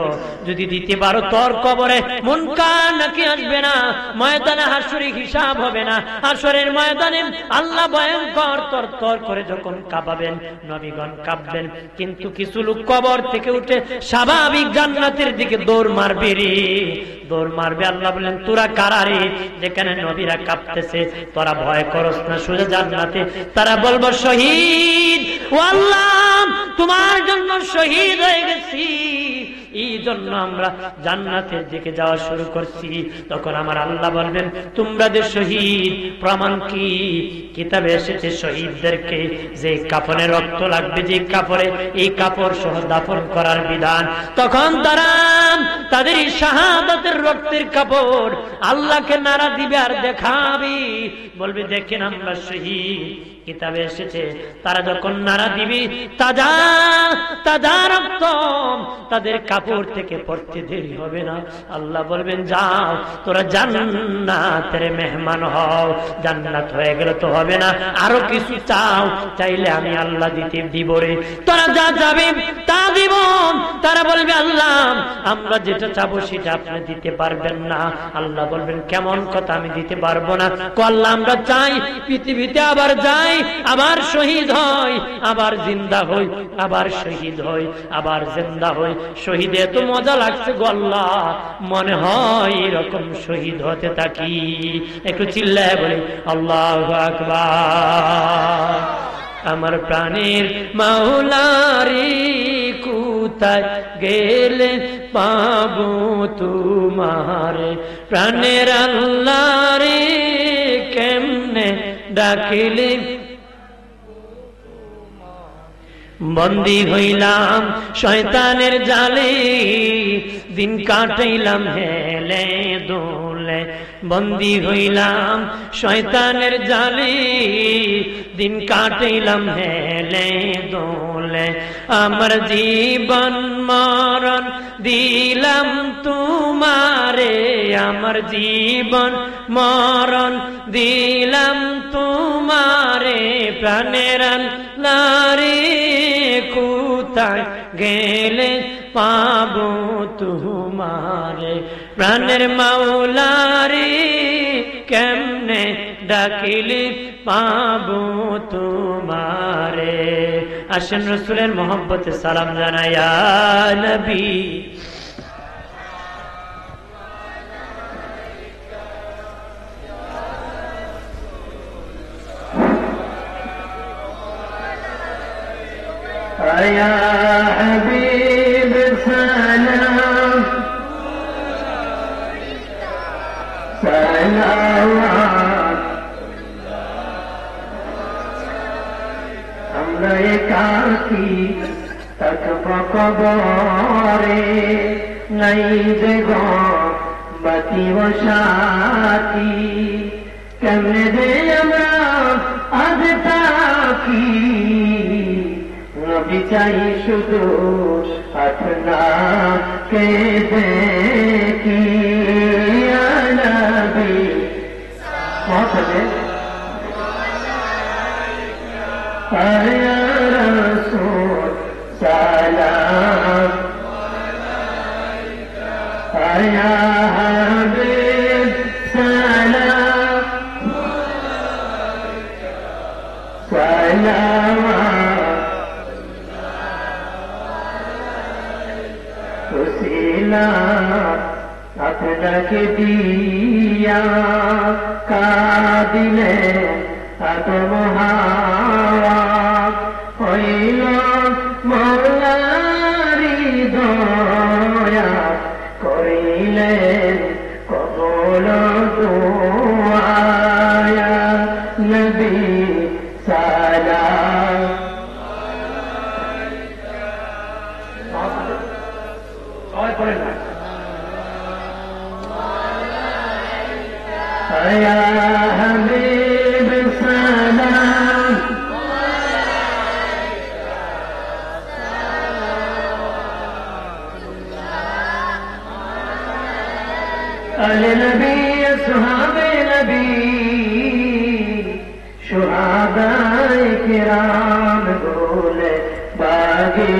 যদি দিতে পারো তোর কবরে মুনকার নাকির আসবে না, ময়দানে হাসরে হিসাব হবে না। হাসরের ময়দানে আল্লাহ ভয়ঙ্কর তরতর করে যখন কাঁপাবেন, নবীগণ কাঁপবেন, কিন্তু কিছু লোক কবর থেকে উঠে স্বাভাবিক জান্নাতের দিকে দৌড় মারবে রে, দৌড় মারবে। আল্লাহ বলেন, তোরা কারা রে? যেখানে নবীরা কাঁপতেছে তোরা ভয় করস না, সোজা জান্নাত। তারা বলবো, শহীদ, ও আল্লাহ তোমার জন্য শহীদ হয়ে গেছি, এই জন্য আমরা জান্নাতের দিকে যাওয়া শুরু করছি। তখন আমার আল্লাহ বলবেন, তোমরা যে শহীদ, প্রমাণ কি? কিতাবে এসেছে শহীদদেরকে যে কাফনে রক্ত লাগবে, যে কাপড়ে, এই কাপড় সহ দাফন করার বিধান। তখন তারা তাদের শাহাদাতের রক্তের কাপড় আল্লাহকে নাড়া দিবে আর দেখাবি, বলবে, দেখেন আমরা শহীদ। কিতাবে এসেছে তারা যখন নাড়া দিবি তাজা তাজা রক্ত তাদের কাপড় থেকে পড়তে দেরি হবে না। আল্লাহ বলবেন যাও তোরা জান্নাতের মেহমান হও। জান্নাত হয়ে গেলে তো হবে না, আরো কিছু চাও, চাইলে আমি আল্লাহ দিতে দিব রে। তোরা যা যাবে তা দিব। তারা বলবে আল্লাহ আমরা যেটা চাবো সেটা আপনি দিতে পারবেন না। আল্লাহ বলবেন কেমন কথা আমি দিতে পারবো না? আল্লাহ আমরা চাই পৃথিবীতে আবার যাই, আবার শহীদ হই, আবার জিন্দা হই, আবার শহীদ হই, আবার জিন্দা হই। শহীদে এত মজা লাগছে গো আল্লাহ, মনে হয় এরকম শহীদ হতে থাকি। একটু চিল্লায় বলি আল্লাহু আকবার। আমার প্রাণের মাওলারে কোথায় গেলে পাবো তোমারে? প্রাণের আল্লাহ রে কেমনে ডাকিলে? বন্দী হইলাম শয়তানের জালে, দিন কাটাইলাম হেলে দোলে। বন্দী হইলাম শয়তানের জালে, দিন কাটাইলাম হেলে দোলে। আমার জীবন মরণ দিলাম তোমারে, আমার জীবন মরণ দিলাম তোমারে। প্রাণের আল্লাহ রে কোথায় গেলে পাবো তোমারে? প্রাণের মাওলা রে কেমনে ডাকিলে পাবো তোমারে? আসেন রাসূলের মহব্বতে সালাম জানাই ইয়া নবী। يا حبيب سلام سلامات আমরা একাকী থাকব কবরে, নাই যে গো বাতি ও সাথী। কেমনে যে আমরা আজ থাকি, নবী চাই শুধু আপনাকে দেখি। ইয়া নবী মহব্বতে ইয়া রাসূল সালাম ইয়া হাবিব সালাম সালাম। আপনাকে দিয়া কাঁদিলে আদম হাওয়া হইল মওলারি দয়া করিলেন কবুল দুআ। ইয়া নবী সালাম। সবাই পড়েন না। يا حبيب سلام آل نبي أصحاب نبي شهداء کرام بولے باغی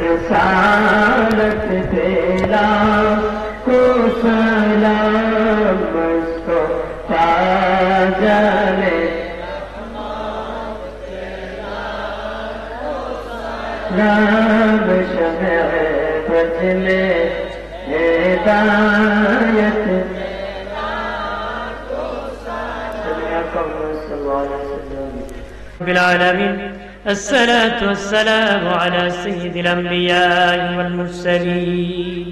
رسالت پھیلا کو سلام جانے رام شمع بجلے ہدایت رب العالمين الصلاة والسلام على سيد الأنبياء والمرسلين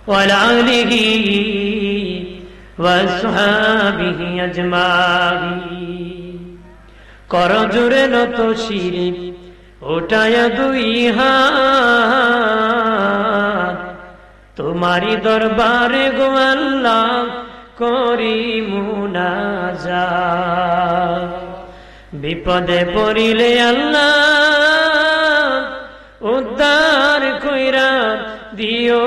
وعلى آله وأصحابه أجمعين করজোরে নত শিরে ওঠায়া দুই হাত তোমারি দরবারে গো আল্লাহ করি মুনাজাত বিপদে পড়িলে আল্লাহ উদ্ধার কইরা দিও,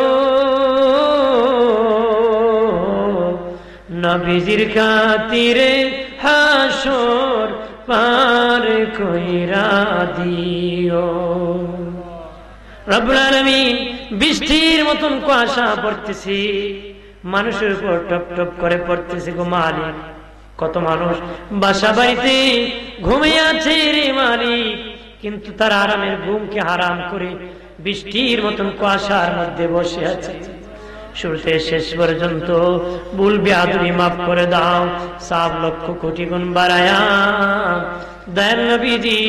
নবীজির খাতিরে হাসর পার কইরা দিও। রব্বুল আলামিন বৃষ্টির মতন কুয়াশা পড়তেছে, মানুষের উপর টপ টপ করে পড়তেছে গো মালিক। কত মানুষ বাসা বাড়িতে ঘুমিয়ে আছে রে মালিক, কিন্তু তার আরামের ঘুমকে হারাম করে বৃষ্টির মতন কুয়াশার মধ্যে বসে আছে। শুরুতে শেষ পর্যন্ত ভুল বেয়াদবি মাফ করে দাও, 7 লক্ষ কোটি গুণ বাড়ায়া দয়াল নবীজি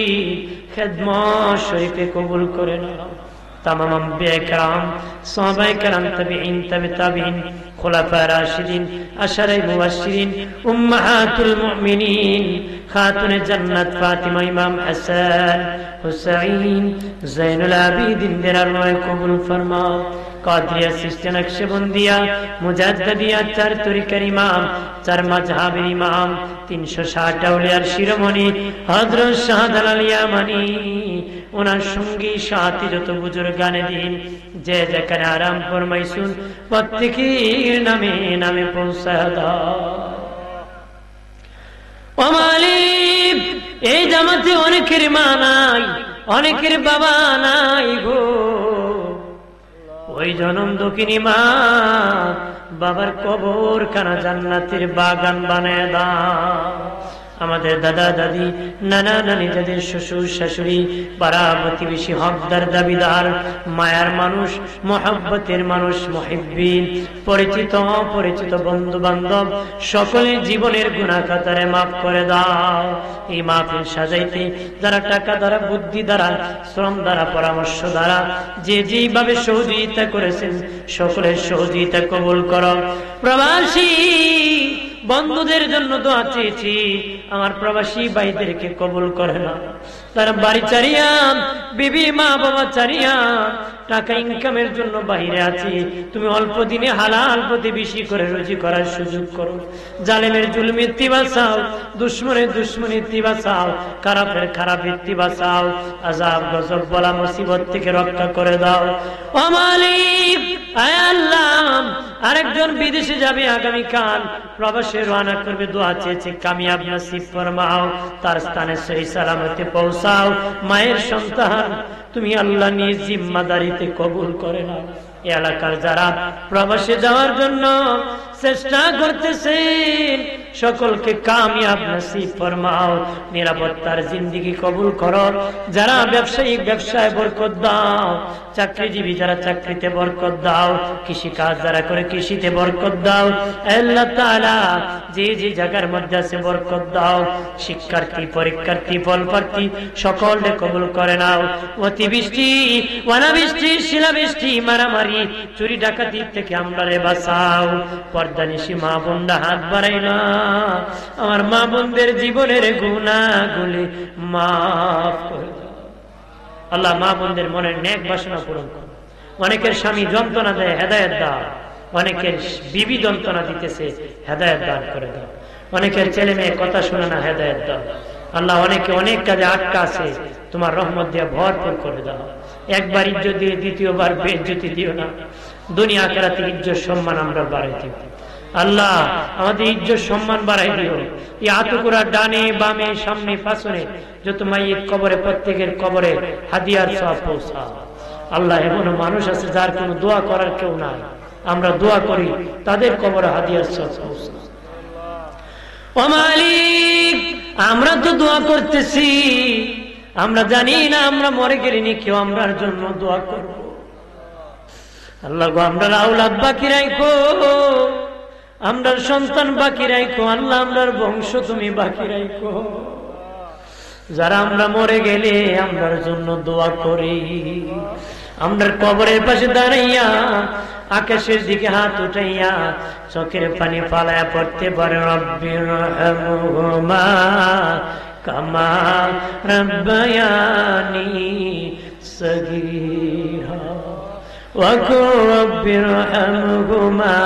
খেদমত শরীফে কবুল করে নাও। তামাম আম্বিয়া কেরাম, সাহাবায়ে কেরাম, তাবিঈন, তাবিঈন, খুলাফায়ে রাশিদিন, আশারায়ে মুবাশশিরিন, উম্মাহাতুল মুমিনিন, খাতুনে জান্নাত ফাতিমা, ইমাম হাসান, হুসাইন, জাইনুল আবিদিন দের আরওয়াহ কবুল ফরমাও। কাদরিয়া, চিশতিয়া, নকশবন্দিয়া, মুজাদ্দিদিয়া, 4 তরিকার ইমাম, 4 মাযহাবের ইমাম, 360 আউলিয়ার শিরোমণি হযরত শাহজালাল ইয়ামানি, ওনার সঙ্গী সাথী যত বুজুর্গানে দিন যে যেখানে আরাম ফরমাইছুন প্রত্যেকের নামে নামে পৌঁছায় দাও। ও মালিক, এই জামাতে অনেকের মা নাই, অনেকের বাবা নাই গো, ওই জনম দুঃখিনী মা বাবার কবর খানা জান্নাতের বাগান বানায় দাও। আমাদের দাদা দাদি, নানা নানি, যাদের শ্বশুর শাশুড়ি, পাড়া প্রতিবেশী, হকদার দাবিদার, মায়ার মানুষ, মহব্বতের মানুষ, মুহিব্বিন, পরিচিত অপরিচিত বন্ধু বান্ধব, সকলের জীবনের গুনাহ খাতারে মাফ করে দাও। এই মাহফিল সাজাইতে যারা টাকা দ্বারা, বুদ্ধি দ্বারা, শ্রম দ্বারা, পরামর্শ দ্বারা যে যেভাবে সহযোগিতা করেছেন সকলের সহযোগিতা কবুল করো। প্রবাসী বন্ধুদের জন্য দোয়া চেয়েছি, আমার প্রবাসী ভাইদেরকে কবুল করে না। তারা বাড়ি চারিয়া, বিবি মা বাবা চারিয়া টাকা ইনকামের জন্য বাইরে আছে, তুমি অল্প দিনে হালাল পথে বেশি করে রুজি করার সুযোগ করো। জালেমের জুলুমের তিবাসাও, দুশ্মনের দুশ্মনের তিবাসাও, খারাপের খারাপের তিবাসাও, আযাব গজব বলা মুসিবত থেকে রক্ষা করে দাও। ও মালিক, আয় আল্লাহ, আরেকজন বিদেশে যাবে আগামীকাল, প্রবাসে রওনা করবে, দোয়া চেয়েছে কামিয়াব নসিব ফরমাও, তার স্থানে সহি সালামতে পৌঁছাও। মায়ের সন্তান তুমি আল্লাহ নিজ জিম্মাদারিতে কবুল করে নাও। এই এলাকার যারা প্রবাসে যাওয়ার জন্য চেষ্টা করতেছেন সকলকে কামিয়াব নসিব ফরমাও, নিরাপত্তার জিন্দেগি কবুল করো। যারা ব্যবসায়িক ব্যবসায় বরকত দাও, চাকরিজীবী যারা চাকরিতে বরকত দাও, কৃষি কাজ যারা করে কৃষিতে বরকত দাও। আল্লাহ তাআলা যে যে জায়গার মধ্যে আছে বরকত দাও। শিক্ষার্থী, পরীক্ষার্থী, ফলপ্রার্থী সকলকে কবুল করে নাও। অতিবৃষ্টি, অনাবৃষ্টি, শিলাবৃষ্টি, মারামারি, চুরি ডাকাতি থেকে আমরারে বাঁচাও। পর্দানিশি মা বোনরা হাত বাড়াই না, আমার মা বোনদের জীবনের গুনাহগুলি মাফ করে দাও। আল্লাহ মা বোনদের মনের নেক বাসনা পূরণ করো। অনেকের স্বামী যন্ত্রণা দেয়, হেদায়েত দাও। অনেকের বিবি যন্ত্রণা দিতেছে, হেদায়েত দান করে দাও। অনেকের ছেলে মেয়ে কথা শুনে না, হেদায়েত দাও। আল্লাহ অনেকে অনেক কাজে আটকা আছে, তোমার রহমত দিয়ে ভরপুর করে দাও। একবার ইজ্জত দিয়ে দ্বিতীয়বার বেইজ্জতি দিও না। দুনিয়া আখিরাতে ইজ্জত সম্মান আমরা বাড়াই দিও। আল্লাহ আমাদের ইজ্জত সম্মান বাড়াই দিও। এই আতুকুরা ডানে বামে সামনে পাশনে যত মাইয়িত কবরে, প্রত্যেকের কবরে হাদিয়ার সওয়াব পৌঁছাও। আল্লাহ এমন মানুষ আছে যার কোনো দোয়া করার কেউ নাই, আমরা দোয়া করি তাদের কবরে হাদিয়ার সওয়াব পৌঁছাও। ও মালিক, আমরা তো দোয়া করতেছি, আমরা জানি না আমরা মরে গেলে নি কেউ আমরার জন্য দোয়া করব। আল্লাহ গো, আমরা আওলাদ বাকি রাখো, আমরা সন্তান বাকি রাখো। আল্লাহ আমরার বংশ তুমি বাকি রাখো। যারা আমরা মরে গেলে আমরার জন্য দোয়া করি, আমরার কবরের পাশে দাঁড়াইয়া আকাশের দিকে হাত উঠাইয়া চোখের পানি ফালায়া পড়তে পারে, রব্বিরহামহুমা কামা রাব্বায়ানি সগীরা ওয়াকুল রব্বিরহামহুমা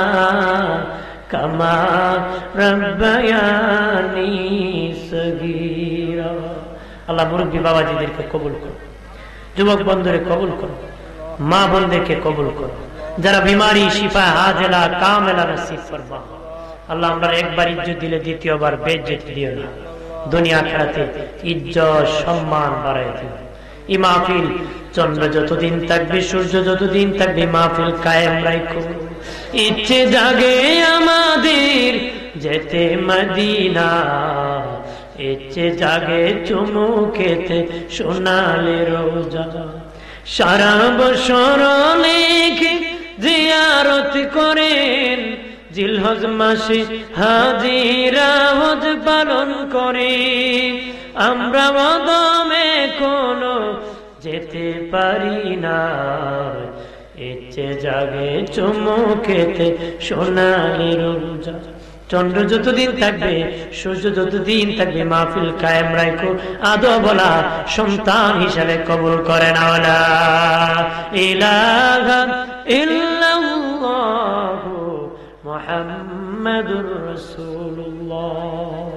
কামা রাব্বায়ানি সগীরা। আল্লাহ মুরব্বী বাবাজিদেরকে কবুল করো, যুবক বন্ধুরে কবুল করো, মা বোনদেরকে কবুল করো, যারা বিমারি শিফা হাজেলা কামেলা নসিব ফরমা। আল্লাহ আমরা একবার ইজ্জত দিলে দ্বিতীয়বার বেইজ্জতি দিও না, দুনিয়া আখিরাতে ইজ্জত সম্মান বাড়াই দিও। এই মাহফিল চন্দ্র যতদিন থাকবে, সূর্য যতদিন থাকবে, মাহফিল কায়েম রাখো। ইচ্ছে জাগে আমাদের যেতে মদিনা, ইচ্ছে জাগে চুমু খেতে সোনালি রোজা। সারা বছর লেখে জিয়ারত করেন, জিলহজ মাসে হাজিরা হজ পালন করে। আমরা মদমে কোনো যেতে পারি না, ইচ্ছে জাগে চুমু খেতে সোনালি রোজা। চন্দ্র যতদিন থাকবে, সূর্য যতদিন থাকবে, মাহফিল কায়েম রাখো। আদো বলা সন্তান হিসাবে কবুল করে না। লা ইলাহা ইল্লাল্লাহু মুহাম্মাদুর রাসূলুল্লাহ।